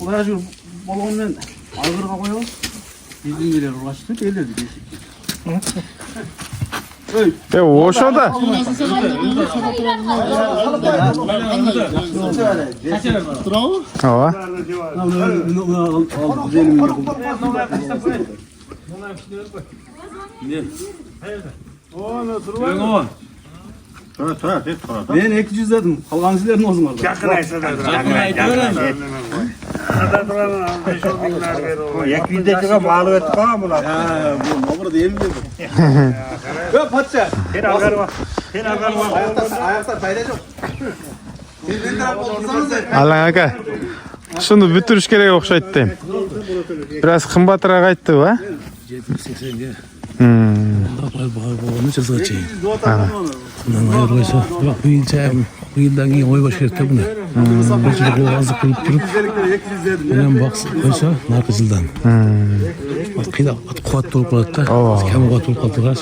улай жүр болгон мен айгырга коёбуз. Биздин элер ургачты элерди дешик. Ошо да. Ооба. Ben 200 dedim. Kalgan sizlerin olsun orada. Jakın aysa da. Jakın aysa. Ada duran 5-10 mingler ver. Yakında çıkan malı et falan mı lan? Bu burada yemin ediyorum. Yok patça. Sen haber var. Sen haber var. Ayakta fayda yok. Алаң ака. Шуну бүтүрүш керек окшойт дейм. Бир аз кымбатыраак айттыбы, а? 70-80 М. жылга чейин. Айырбайса, бирок bu yıldan keyin oybaş керек да буну. Бул азык кылып туруп, менен бакса, наркы жылдан. Кыйда кубат болуп калат да. Кем кубат болуп калдыргаш.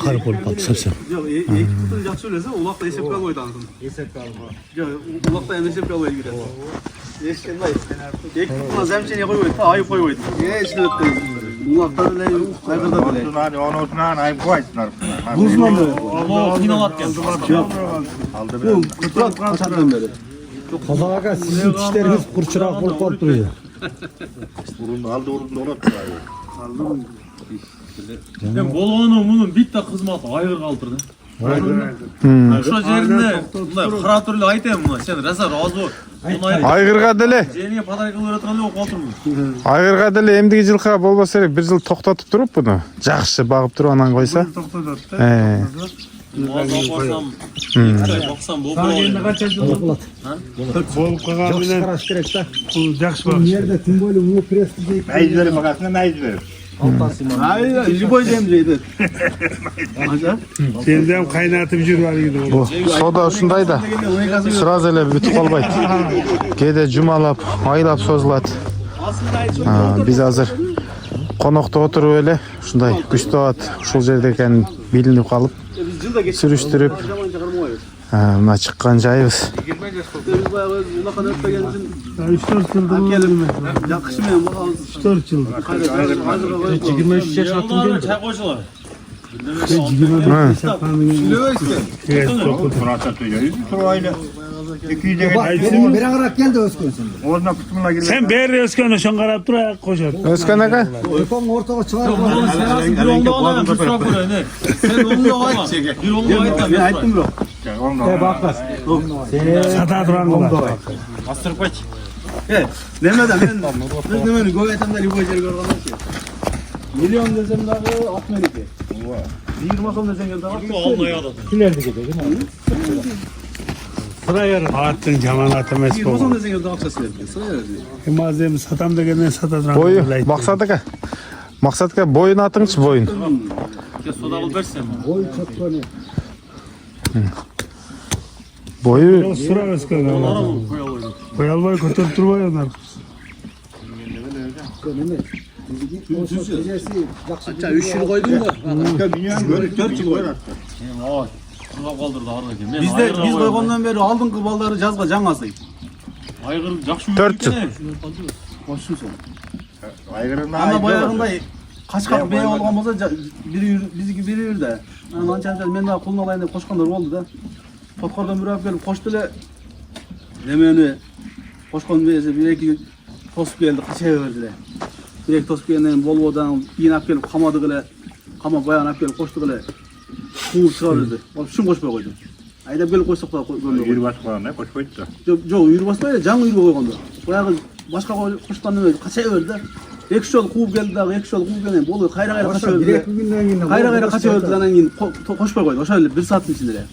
Карып болуп калды совсем. Yok, iki tutun жақсы өлесе, улақта есепке алып ойдан. Есепке алып. Жоқ, улақта hem есепке алып ойдан. Ешкен бай. Екі tutuna zemçene koy oydu, ayıp koy oydu. Ешкен ötті. Улақта öyle, kayırda bile. Onu oturan ayıp koysunlar. Buzman da. Ama finalat geldi. Bu kutlat kaçandan beri. Kazan aka sizin dişleriniz kurçurak bulup kalıp duruyor. Aldı urunda olur. Ben bolğanın bunun bitta kızmatı ayır kaldırdı. Şu жерinde мындай кара түрлү айтайын мына сен раса разы бол. Айгырга деле. Жериңе подарок кылып жатканда окуп отурмун. Айгырга деле эмдиги жылкы болбосо элек 1 жыл токтотуп туруп буну. Жакшы багып туруп анан койсо. Баксам болбойт. Болуп калган менен Karış gerek de. бул жакшы болот. Nerede tüm böyle bunu presli deyip. Meyz verim bakasına meyz verim. Hayır, любой земле Сен дем кайнатып жүрүп алган. Бу сода ушундай да. Сразу эле бүтүп калбайт. Кээде жумалап, айлап созулат. Биз азыр конокто отуруп эле ушундай күчтүү абат ушул жерде экенин билинип калып, сүрүштүрүп, мына чыккан жайыбыз. 23 yaş attım çay koysalar. Bir ağırak geldi Özkön'sün. Sen beri Özkan'ı şon karap dur ayak koşar. Özkan aka. Öpon ortaga çıkar. Bir onda alamam bir sıra koyuyor ne? Sen onda ayt. Bir onda ayt da ben ayttım bro. Bakmaz. Sata duran kolar. Astırpaç. Nemeden ben nemeni goyetemde любой жерге баргандан ki. Milyon desem dağı 62. 20 son desem geldi. Alnaya da. Sıra yarın. Attın camanat emes 20 son bu. desem geldi akçası verdi. Sıra verdi. Malzeme satam degenden sata duran. Boyu maksat aka. Maksat aka boyun atыңызчы boyun. Soda alıp versen. Boy çok tane. Boyu Sıra Özkan'a. Koyalmay götürüp durmay onlar. Hatta 3 yıl koydum da. 4 yıl koydum. Biz koygandan beri aldın balları жазга жаңасы. Aygır jakşı 4 yıl. Koşsun sen. Aygırında Ama bayağınday kaçkak bey olgan bolsa bizdiki biri yürü de. Anca men daha kulun alayın dep koşkanlar oldu da. Potkordan bir gelip koştu ele. Nemeni Koşkon bir iki tosup geldi, kaçıverdiler. Bir iki tosup geldiğinde Volvo'dan iğne alıp gelip kamadı gile, kama bayan alıp gelip koştu gile. Kuğur çıkarırdı. Şun koşmaya koydu. Aydap gelip koşsak da görmeye koydu. başkalarına koşmaydı da. Yok, yürü basmaydı, canlı yürü koydu. Bayağı başka koştandan öyle kaçıverdi. Ekşi yol kuğup geldi daha, ekşi yol kuğup geldi. Bolu kayra kaçıverdi. Kayra kaçıverdi lan engin koşmaya koydu. Oşa bir saatin içinde.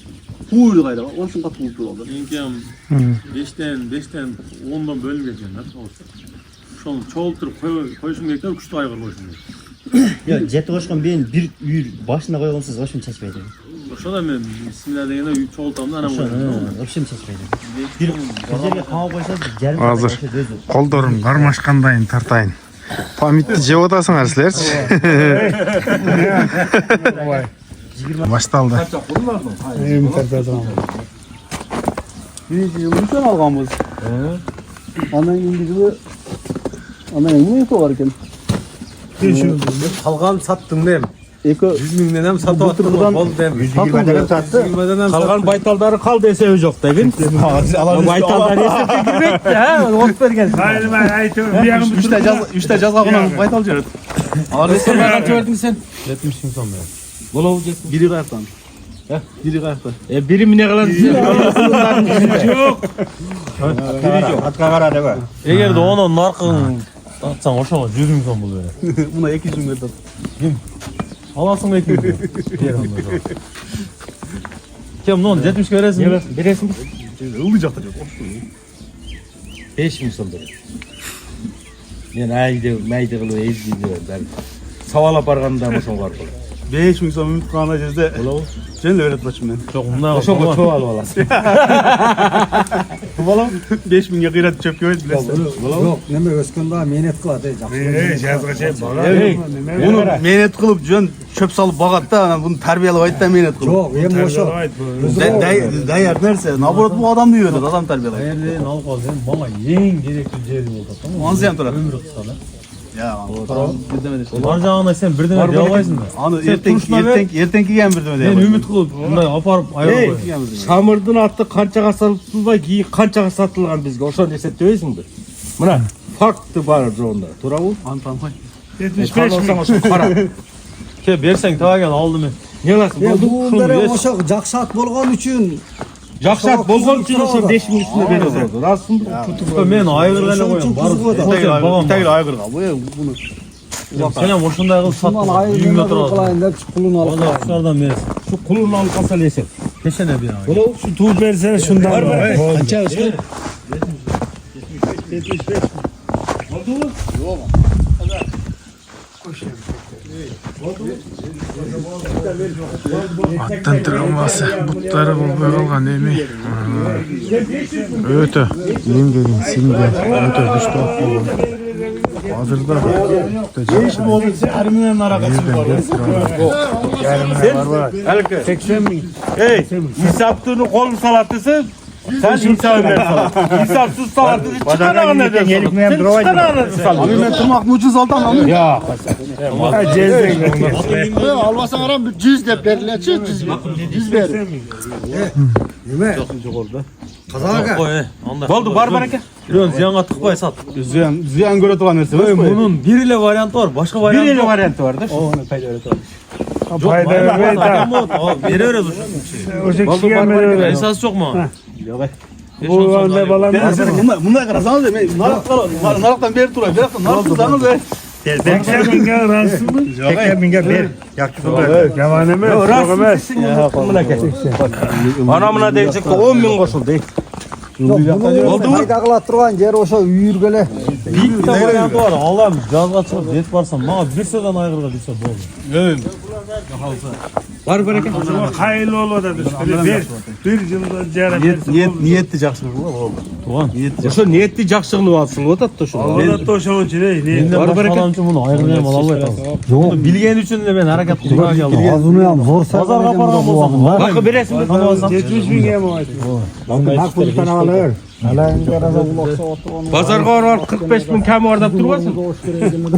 Kuğuydu kayra, onun için kat kuğup oldu. İnkam 5'ten 10'dan bölüm geçen nasıl olsa. Şunu çoğulturup koyuşum gerekten küçük aygır koyuşum gerekten. Yok, jet koşkan bir uyur başına koyulsuz hoşum çeşmeydi. Şurada ben bismillah degende çoğultamda anam koyuşum. Hoşum çeşmeydi. Bir güzelge kama koysanız yarım Hazır. Kolдорун кармашкандайын тартайын. Памятты жеп атасыңар силерчи. Башталды. Birinci yıl nişan alganbız. Anan indi gibi anan indi yaparken. Kalgan sattım dem. 100 mingden hem satıp attım. Bol dem. 120'den hem sattı. Kalgan baytalları kal dese yok degin. Baytallar yesip girmek de ha. Ot bergen. Hayır ben aytıyorum. Bir yanım Üçte cazga kunan baytalcı. Ağrısı kaç verdin sen? 70 insan ya. Bola olacak. Biri kayaktan. Biri kayaktan. Biri mi ne kadar? Yok. Hatta var da var. Eğer de onun narkın atsan oşama 100 milyon buluyor. Buna 200 verdim. Alasın 200 milyon. Kim non 70 veresin mi? Biresin. Olacak da 5 milyon lira. Men mayda kılıp ezgidiyor ben. Savala barganda mı son var? 5 milyon ümit kanına cezde. Sen de öğretmeçim ben. Çok bunlar. Oşo çoğal olasın. Balam 5 milyon kıyrat çöp göğüt bilesin. Yok, neme Özkan daha menet kılады. Bunu menet kılıp jön çöp salıp bagat da bunu terbiyelep ayt da menet kılıp. Yok, hem oşo. Dayar nerse, naborat bu adam diyor, adam terbiyelep. Hayırlı alıp al sen bana en gerekli cerim oldu tamam mı? Ansı yan taraf. Ömür kısa Ya, tamam. Bir demedi. Barcağına sen bir deme diyabaysın da. Anı Sen turşuna ver. ertenki yiyen bir demedi. Ben ümit kılıp bunday aparıp ayırıp koyayım. Samırdın attı kançaga satıldı ki kançaga satılgan bizge oşon esettebeysingdir. Mına farklı var onda. Tura bu. Antan koy. 75 mi? Oşon kara. Ke bersen tağa gel aldım ben. Ne olasın? Bunlara oşo jaksat bolgan üçün Jaksat bolgon üçün oşo 5 min üstüne veriyordu. Rasın Tutup men ayırgana koyayım. Babam. Tagil aygırga. Bunu. Sen hem oşunday kıl sat. Yüğümle turasın. kılayın dep kulunu alıp. Valla kuşlardan verirsin. şu kulunu alıp kasal yesek. Peşene bir abi. Ola şu tuğ versene şundan. Var mı? Kança Özkan? Аттан травмасы буттары болбой калган эми өтө эмге симге өтө күчтүү болгон. Азырда Halka 80 bin. Hey, hesaptığını kolun salatısı. Sen hesabı ver salat. Hesapsız salatı çıkana ne diyorsun? Sen çıkana ne diyorsun? Abi ben tırmak mucuz aldım lan. Ya. Albasan aram bir cüz de berleçi cüz ver. Koy onda. Oldu var baraka. Yok ziyanga tıkpay sat. Ziyan göre tuğan versin. Bunun bir ile varyantı var. Başka varyantı Bir yok. varyantı vardır. Onu payda öyle tuğan. Fayda biri öyle dur. Esas çok mu? Yok. Bu anda Bunlar kırarsanız da naraktan beri turayım. Naraktan naraktan da. 80 binge rahatsız mı? 80 binge bir. Yaktı da. Yamaneme. Rahatsız buna gel. Anamına diyecek 10 bin koşuldu. Oldu mu? Fayda kıla turgan yer oşo uyurgele. Bir tane varyantı var. Allah'ım cazga çıkıp jet varsan bana bir sıradan aygırga düşse bu olur. Var baraka. Hayırlı ol da bir yılda cerrah. Niyet diyeceksin bu oldu. Tuğan. Oşo niyetli jakşıgını alsın o da toşu. Orada toşun içine. Benden başka adam için bunu ayrılmayayım Allah etsin. Yok. Bilgen için de ben hareket kılmaya geldim. Ağzını yam zor Pazar kaparan olsam. Bakı bir resim. 70 binge mi var? Bak bu tane alır. Alayın garaza bulaksa oturun. Pazarga var 45 bin kam orada durmasın.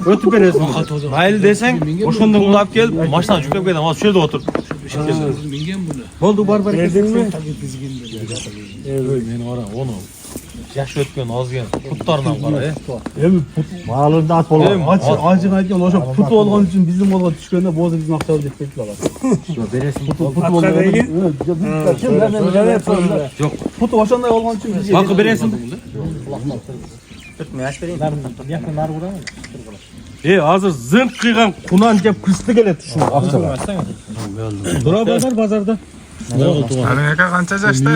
Ötüp veresin. Hayli desen oşunda kullanıp gel maçtan çıkıp gidelim. Az şurada otur. Oldu var baraka. Verdin mi? Ben onu Yaş ötken azgen putlarından qara. Эми Малында ат болған. Ачык айткан ошо пут болгон үчүн биздин колго түшкөндө бозу биздин акчабыз деп кетти алар. Жок. Пут ошондой болгон үчүн биз Бакы бересиң. Азыр зынт кыйган кунан жеп кырсты келет ушул акчага. Дура базар базарда. Aka qancha jashda?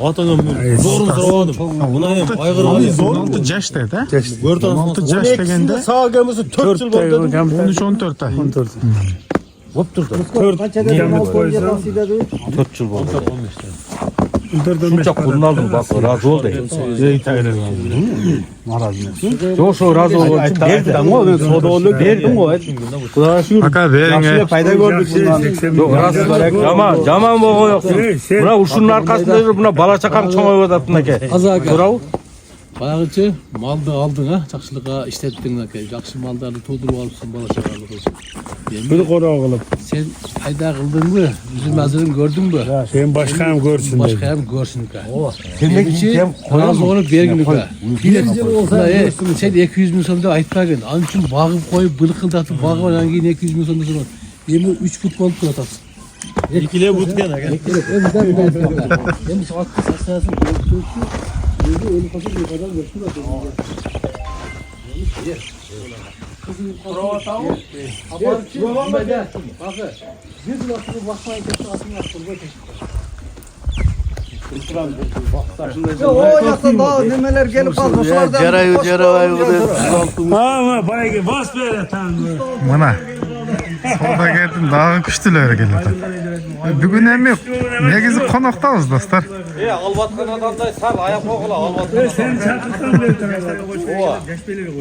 Атаңам зорун сурадым. Мына эми айгыр 16 jashda-da. 16 jash deganda Сага келмесе 4 жыл болду. 13-14 ay. 4 жыл болду. Шунча пулун алдым, бак, разы болду. Жок, ошо разы болгон үчүн бердим го, мен содолук бердим го. Кудайга шүгүр. Aka bering. Пайда көрдүк. Жок, разы барак. Жаман болгон жок. Мына ушунун аркасында жүрүп, мына бала чакам чоңоюп атат мынакей. Туурабы? Баягычы малды алдың а, жакшылыкка иштеттиң аке. Жакшы малдарды туудуруп алыпсың бала чагалык үчүн. Bir kora kılıp. Sen пайда кылдыңбы? Жүзүм азырын көрдүңбү? Sen başkayım görsün. Başkayım görsün ka. Demek razı olup bergin ka. Birinci olsa sen 200 bin so'm deb aytpagin. An uchun bag'ib qo'yib, bilqildatib bag'ib olgan keyin 200 bin so'm so'rab. Endi 3 fut bo'lib turasiz. Ikile butgan aka. Endi soatga sasasin o'zi o'li qolsa bu qadar yo'qdir. Nemeler gelip kaldı. Ama baygi bas böyle tam. Mana. Soda geldim daha küçtüler geldi. Bugün hem yok. Negizi konaktayız dostlar. Albatkan adamday sal аяк kokula albatkan. Sen çakırtan bir tarafa.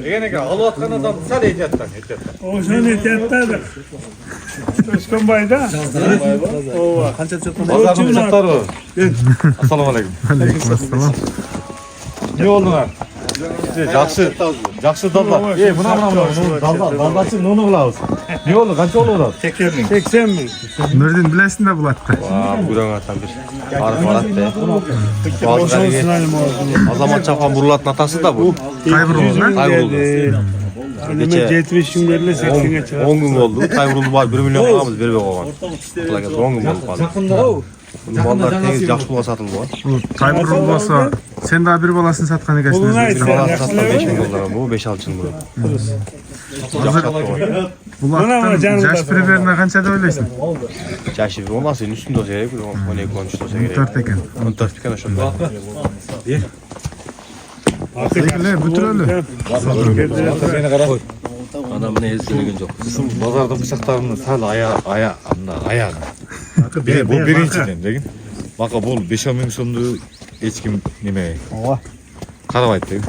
Egene albatkan adam sal etiyattan. O sen etiyattan. Özkan bayda. Ova. Bazarın uşakları. Assalamu alaikum. Aleykümselam. Ne oldu lan? Жақсы далда. Далдачы нуну кылабыз. Не болду? Канча болду? 80 bin. Nurdin bilesin de bulatты. Buradan atan bir arif arat Azamat Çapan Burulat'ın atası da bu. Kayburuldu lan. Kayboldu. Önüme 70 gün verile 80'e çıkar. 10 gün oldu. Kayboldu var 1 milyon alamız verip olgan. 10 gün oldu. Bunun mallar temiz yaxşı pula satıldı var. Kayburuldu olsa sen daha bir balasını satkan Bunun ekasın. ait. Bir balas satla 5 bin dolara bu 5-6 yıl bu. Yaxşı satlı var. Bulattan jaş priberine kança da öylesin. Yaşı olmasın üstünde olsa gerek. 12-13 olsa gerek. 14 eken. 14 eken aşağıda. Sevgiler bütürölü. Adamın ezgiliğin yok. Bazarda bıçaklarını sal ayağı. Bu birinciden degin. Baka bol 5 ming so'mdu hech kim nima. Qarabайды degin.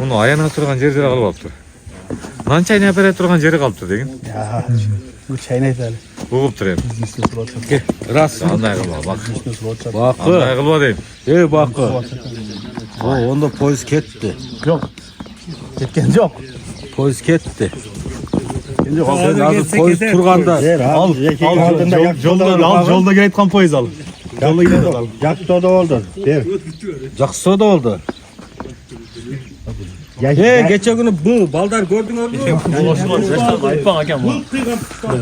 Uni ayana turgan жерде қалып алыптыр. Нан чайнап бере турган жери калыптыр дегин. Bu çayını aytali. Угуптур эми. Рас, андай кылма, бак. Bakı. Андай кылма дейм. Bakı. Onda polis ketdi. Ketken yok. Polis ketdi. Polis turganda al yolda gaytkan poyiz al. Yolda gidip al. Yakta da oldu. Жақсы da oldu. Geçen günü bu baldar gördün mü? Osman жаштарды айтпаң акам bu.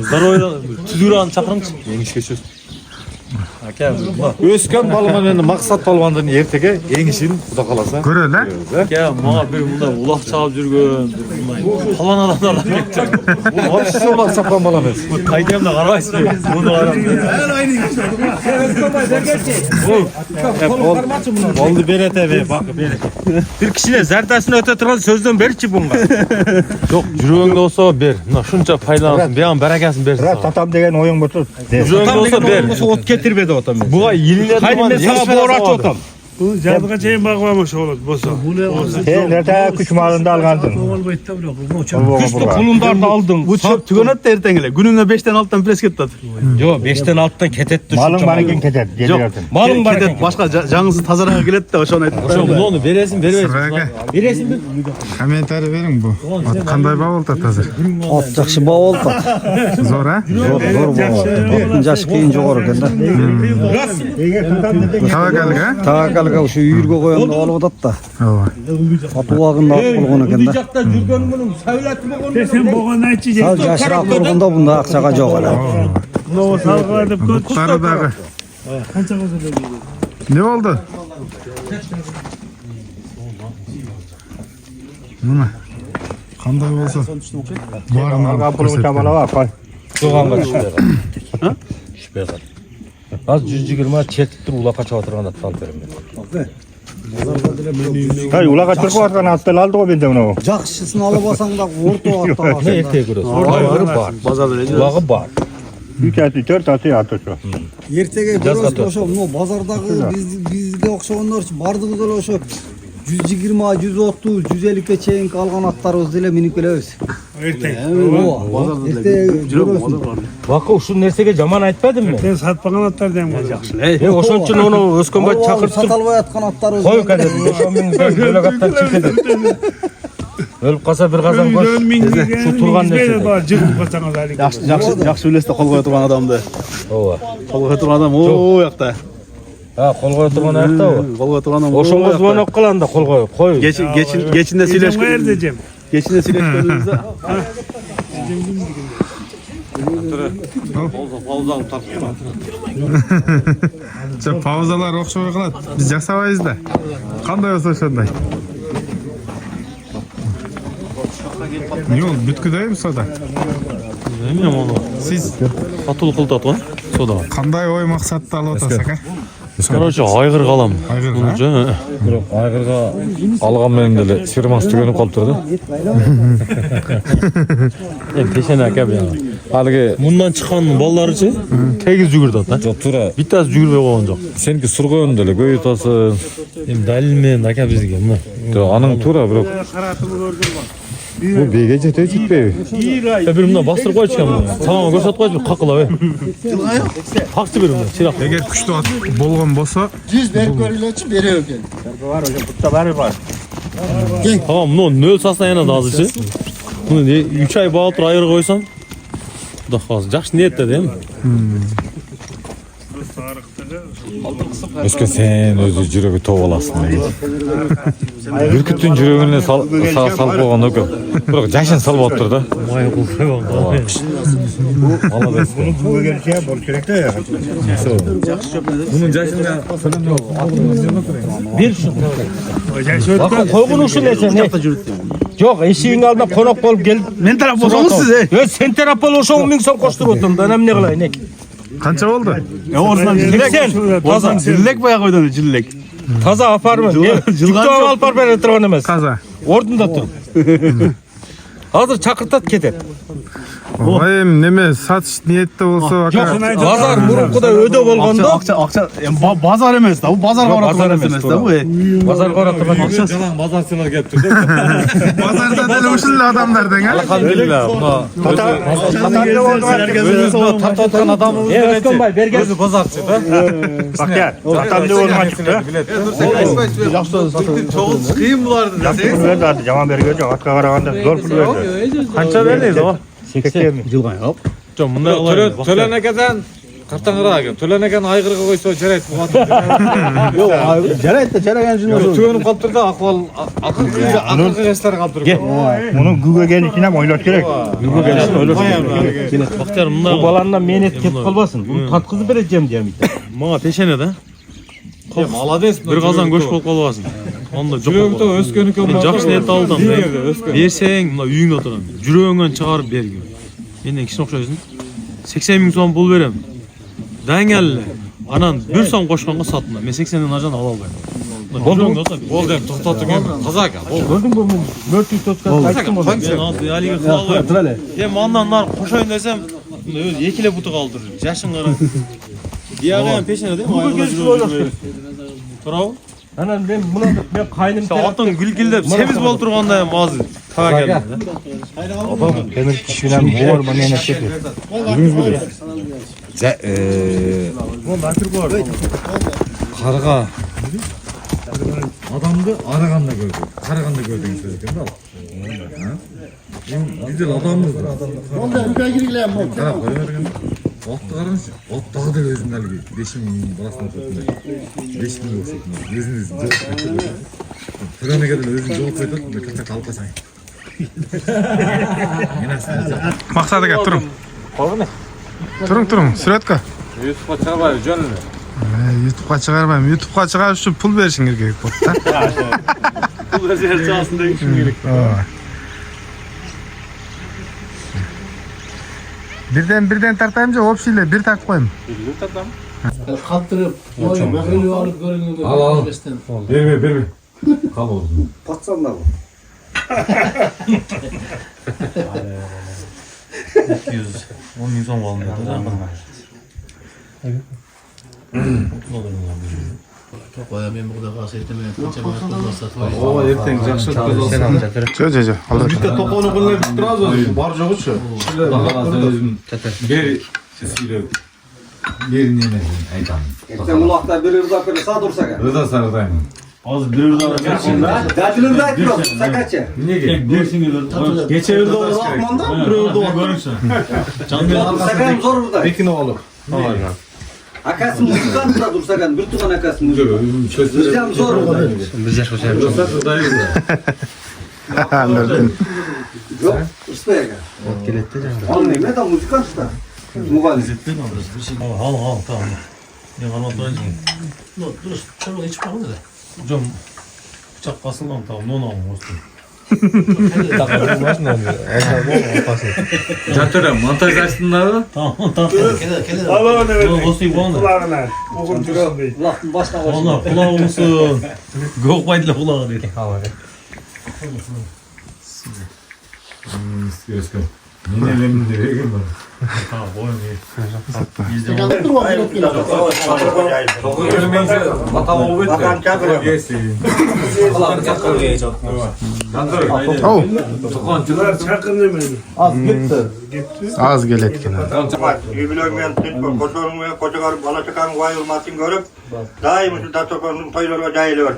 Здоровьйдан түзүраны чакырыңчы. Еңишке сөз. Ака, Өскөн балман эми максат балбандын эртеге эңишин Кудай кааласа. Көрөлü. ака, мага бир мындай улак чалып жүргөн, калан адамдар кетти. Вообще улак сапкан бала эмес. Кайдемде карабайсызбы? Муну карап. Болду берет эби, бак берет. Bir kişine zerdasını öte turan sözden berçi bunga. Жок, жүрөгүңдө болсо бер. Мына шунча пайдалансын, беган баракасын берсин. Tatam degen oyun butur. Жүрөгүңдө болсо бер. Ot getirmedi otam. Буга илилер Hayır ben sana boğra aç otam. Bu cadıga çayın bakmamış olur. Bosa. Sen nerede küç malında algandın? Güçlü kulundarda aldın. Bu çöp tükenet de ertengile. Gününe 5'ten 6'dan pres ketdi. Yo 5'ten 6'dan ketet düşün. Malın barikin keter. Gecelerden. Malın var. Ketet başka canınızı tazarağa geledi de oşonu aytdı. Onu veresin, Sıraya komentari verin bu. Qanday bavul tatazır. Ot yaxshi bol oldu. Zor ha? Zo'r bol oldu. Otning jashi qiyin jo'g'ri ekanda. Tavakalga? Tavakkal halga o'sha uyurga qo'yganini olib o'tadi da. Ооба. Sotib olganda olib qo'ygan ekan da. Uydakta жүрген мұның сәулеті болғанда. Sen boğan aytçı Sal yaşıroq turganda bunda aqchaga yo'q hali. Bunu salgılar deb ko'p. Muhtaradagı. Qancha bo'lsa da. Ne oldu? Nima? Qanday bo'lsa? Barini olib ko'rsatdim. Soğanға түшпей қал. Az 120 чертіп тұр улаққа чаба тұрғанда салып беремін. Hay ulağa çıkıp atkan attel aldı o bende bunu. Жақшысын алып алсаң да орта уақытта Ne erteye görüyorsun? Ulағы бар. Ulағы бар. 3 atı 4 atı atı şu. ертеге көрөсүз ошо мына базардагы бизге окшогондор бардыгыбыз эле ошо 120, 130, 150ке чейин алган аттарыбыз деле минип келебиз. Бақы ушул нерсеге жаман айтпадым мен. Sen satpagan atlar dem жақсы. Ошон үчүн оны Өскөнбай чакыртып Сата албай аткан аттарыбыз. кой қазір 5-10 миң бөлөк аттар чекеді. Өлүп қалса бір қазан кош. Шу турган нерсе. Жығып қалсаңыз әлі. Жақсы үлесте қол қоя тұрған адамды. Ооба. Қол қоя тұрған адам о жақта. Қол қоя тұрған аяқта о. Қол қоя тұрған адам. Ошонго звонок кылганда қол коюп кой. Кечинде сөйлешкен. Кечинде сөйлешкенімізде. Паузалар окшобой калат. Биз жасабайбыз да. Кандай болсо ошондой. Не ол бүткүдөйбү сода? Эме мону Сиз сатылып кылдат го. Сода. кандай ой максатты алып атасыз ака? Короче, айгыр калам. Айгыр, Бирок айгырга алган менен деле сирмас түгөнүп калыптыр да. Пешен ака биян. Алыгы мындан чыккан балдарычы тегиз жүгүрдү да. Жок, туура. Биттасы жүгүрбөй койгон жок. Сеники сургоон деле көй атасың. Эми далил менен ака бизге мына. Анын туура бирок bu bege жетет жетпейби? Бир мына бастырып койчу экен. Сага көрсөтүп койчу, какылап. Какчы бир мына, чирак. Эгер күчтүү ат болгон болсо, 100 берip көрүлөчү бере экен. Var hocam butta var var. Tamam, ну нөл состояние да азырчы. Муну 3 ай багып туруп айырып койсоң, Кудай кааласа, жакшы ниетте да эми. Өскөн сен өзү жүрөгү топ аласың. Бүркүттүн жүрөгүнө салып койгон экен. Бирок жашын салып атыптыр да. Май кылбай болгон. Молодец. Bu gelişe bol kürekte ya. Bunun жашына Бир шу. Бакы койгон ушул нерсе не? Жок, эшигиң алдына конок болуп келип, Мен тарап болсоңуз сиз. Сен тарап бол ошоң 1000 сом коштуруп атам да, эмне кылайын эки? канча болду? Ордунан жиллек баягы ойдон жиллек. Таза апармын. Жылган алып барып бере турган эмес. Таза. Ордунда туруп. Азыр чакыртат кетет. Ой, неме сатыш ниетте болсо ака. Базар мурункудай өдө болгондо, Акча базар эмес да, бу базарга барат турган эмес да бу. базарга барат турган акча. жалаң базарчылар келиптир да. Базарда деле ушул эле адамдардан, а? Алхамдулилла. Тарта аткан адам Өскөнбай берген. өзү базарчы да. Bak ya. Zaten de olma çıktı. Кыйын буларды да. Pul verdi zaman beri göreceğim. Atka karaganda zor pul verdi. Канча берди о? 80 mi? Жок, мындай кылайын. Төлөнекеден картаңыраак экен. Төлөнекен айгырга койсо жарайт бугат. Yok, жарайт да, жараган жын. Түгөнүп калыптыр да, акыбал акыркы жаштар калыптыр. Bunu güge gelişine oylak gerek. Бактияр мындай. Бу баландан менет кетип калбасын. Буну таткызып берeceğim дiyem. Мага пешене да. Молодец. Бир казан көч болуп калбасын. Анда жок. Жүрөгүндө өскөнүкө Мен жакшы ниет алдым. Берсең, мына үйүңдө отурам. Жүрөгүңөн чыгарып бергин. Менден кичине окшойсуң. 80 миң сом пул берем. Даңел. Анан 1 сом кошконго сатына. Мен 80ден ажан ала албайм. Болду. Болду, токтотуң эми. Таза ака. Көрдүңбү мен 400 тоткан айттым Мен азыр алиге кыла албайм. Эми андан нары кошоюн десем, өзү экиле буту калтырып. Жашын кара. Диагы пешене да. Турабы? Анан мен мына мен кайным Атын гүл-гүлдеп семиз болуп турганда эми азыр тага келди да. темир кишинен боор менен кетти. Карга адамды араганда көрдү. Караганда көрдүңүз экен да. Биздер адамбыз. Onda ülke girgilen mi? Карап кое берген. Ottu qarаңызшы. Ottağı da özünün әлгі 5000 баласына отатындай. 5000 оқсатындай. Өзін жоғалтып. Тұрғаны келді өзін жоғалтып айтады. Мен кәтті алып қасаң. Мақсат aka тұрың. Тұрың, сүретке. YouTube'a çıkarmayı жөніне. YouTube'ға шығармаймын. YouTube'ға шығарып үшін пұл берішіңер керек болды да. Pul rezerv çalsın diye işim gerek. Birden tartayım же общийле bir тартып қойым. Kaptırıp, bakırı alıp görünüyor. Al. Берме. Қал olsun. Пацандар. 210 bin son kaldı. Koya ben burada kalsaydım ben O erten жақсы өткізіп Жо. Алда. Bitta to'qoni qo'llab turamiz, bor yo'g'i-chi. Beri сөйлеп. Beri nene айтамын. Ертең улақта бір ырда бір сад ұрса ка. Рыза сарыдаймын. Hozir bir yerda Дәтілерді айтып сакачы. Неге? Geçe yerda olmanda, bir yerda görürsün. Саканым зор ырда. Bekini alıp. Акасы музыкант да дұрсаган, бір туған акасы музыкант. Біржам зор ырда. Жоқ, ұрспай ака. Ал неме да музыкант да. Мұғалім. Al tamam. Ne kalma duracağım. Dur, çabuk hiç bakma da. Hocam bıçak basılmam tamam, ne olmam olsun. Жатыры монтаж астындағы. Tamam. Kele. Allah'ın evet. Olsun bu anda. Kulağına. Bugün duran bey. Бұлақтың басына қойсын. Allah kulağı olsun. Gökbaydılar kulağı dedi. Өскін. Мен әлемін дерегім бар. Tamam, boyun iyi. Bunlar çakın demeyin. Az келет екен. Юбилеймен kocakarı bala çıkan vayılmasını görüp daim şu dasturxonun toylarga jayılıyor.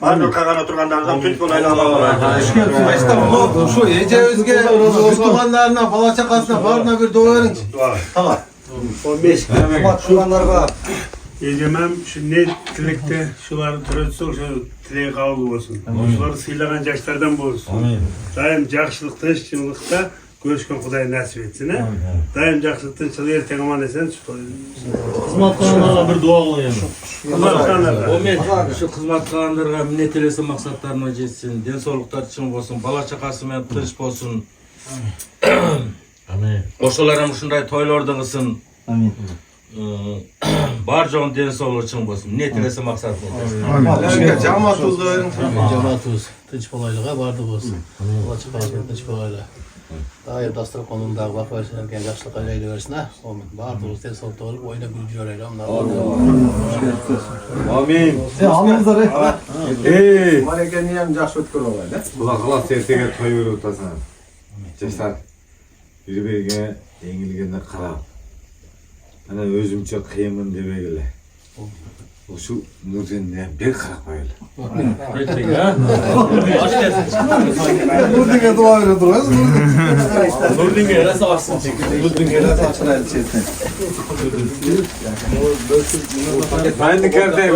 Bazı kagana turganlardan tüt kolayla Şu ece özge tuğanlarına, bala çakasına, barına bir dua verin. Tamam. 15 қымбат туғандарға Егемем şu ne tilekte şuların türeti sok şu tilek kabul olsun. Şuları sıylagan yaşlardan olsun. Daim жақсылық тынччылыкта görüşken Kuday nasip etsin. Daim жақсылық тынччылык erten aman esen şu Hizmet kanallarına bir dua kılayım. Şu xizmat qilganlarga minnet elesi maqsadlarına жетsin, denso'liqlar için olsun, bala chaqasi bilan tinch bo'lsin. Amin. Qo'shnilarim shunday to'ylarda qilsin. Amin. Bar jo'n denso'lik için bo'lsin. Minnet elesi maqsad bo'lsin. Cemaat uzayın. Cemaat uz. Tinç kolaylığa vardı olsun. Allah çıkarsın tinç kolaylığa. Dair dastur konumda bak versin ki yaşlı kaylayla versin ha. Amin. Vardı olsun. Sen sol doğru oyuna bir cüreyle. Amin. Sen alыңыздар Ey! Марекені hem жақсы өткір олай. Құлақ қалас ертеге той беріп отырсың. Жастар бір-бірге еңілгенде қарап. Ана өзімше қиынмын дебегілі. Осы нұрденіне бер қарап қойылы. Nurdin'e dua veriyor duruyoruz. Nurdin'e nasıl açsın çekin? Nurdin'e nasıl açsın elçesine? Aynı kerdeyim.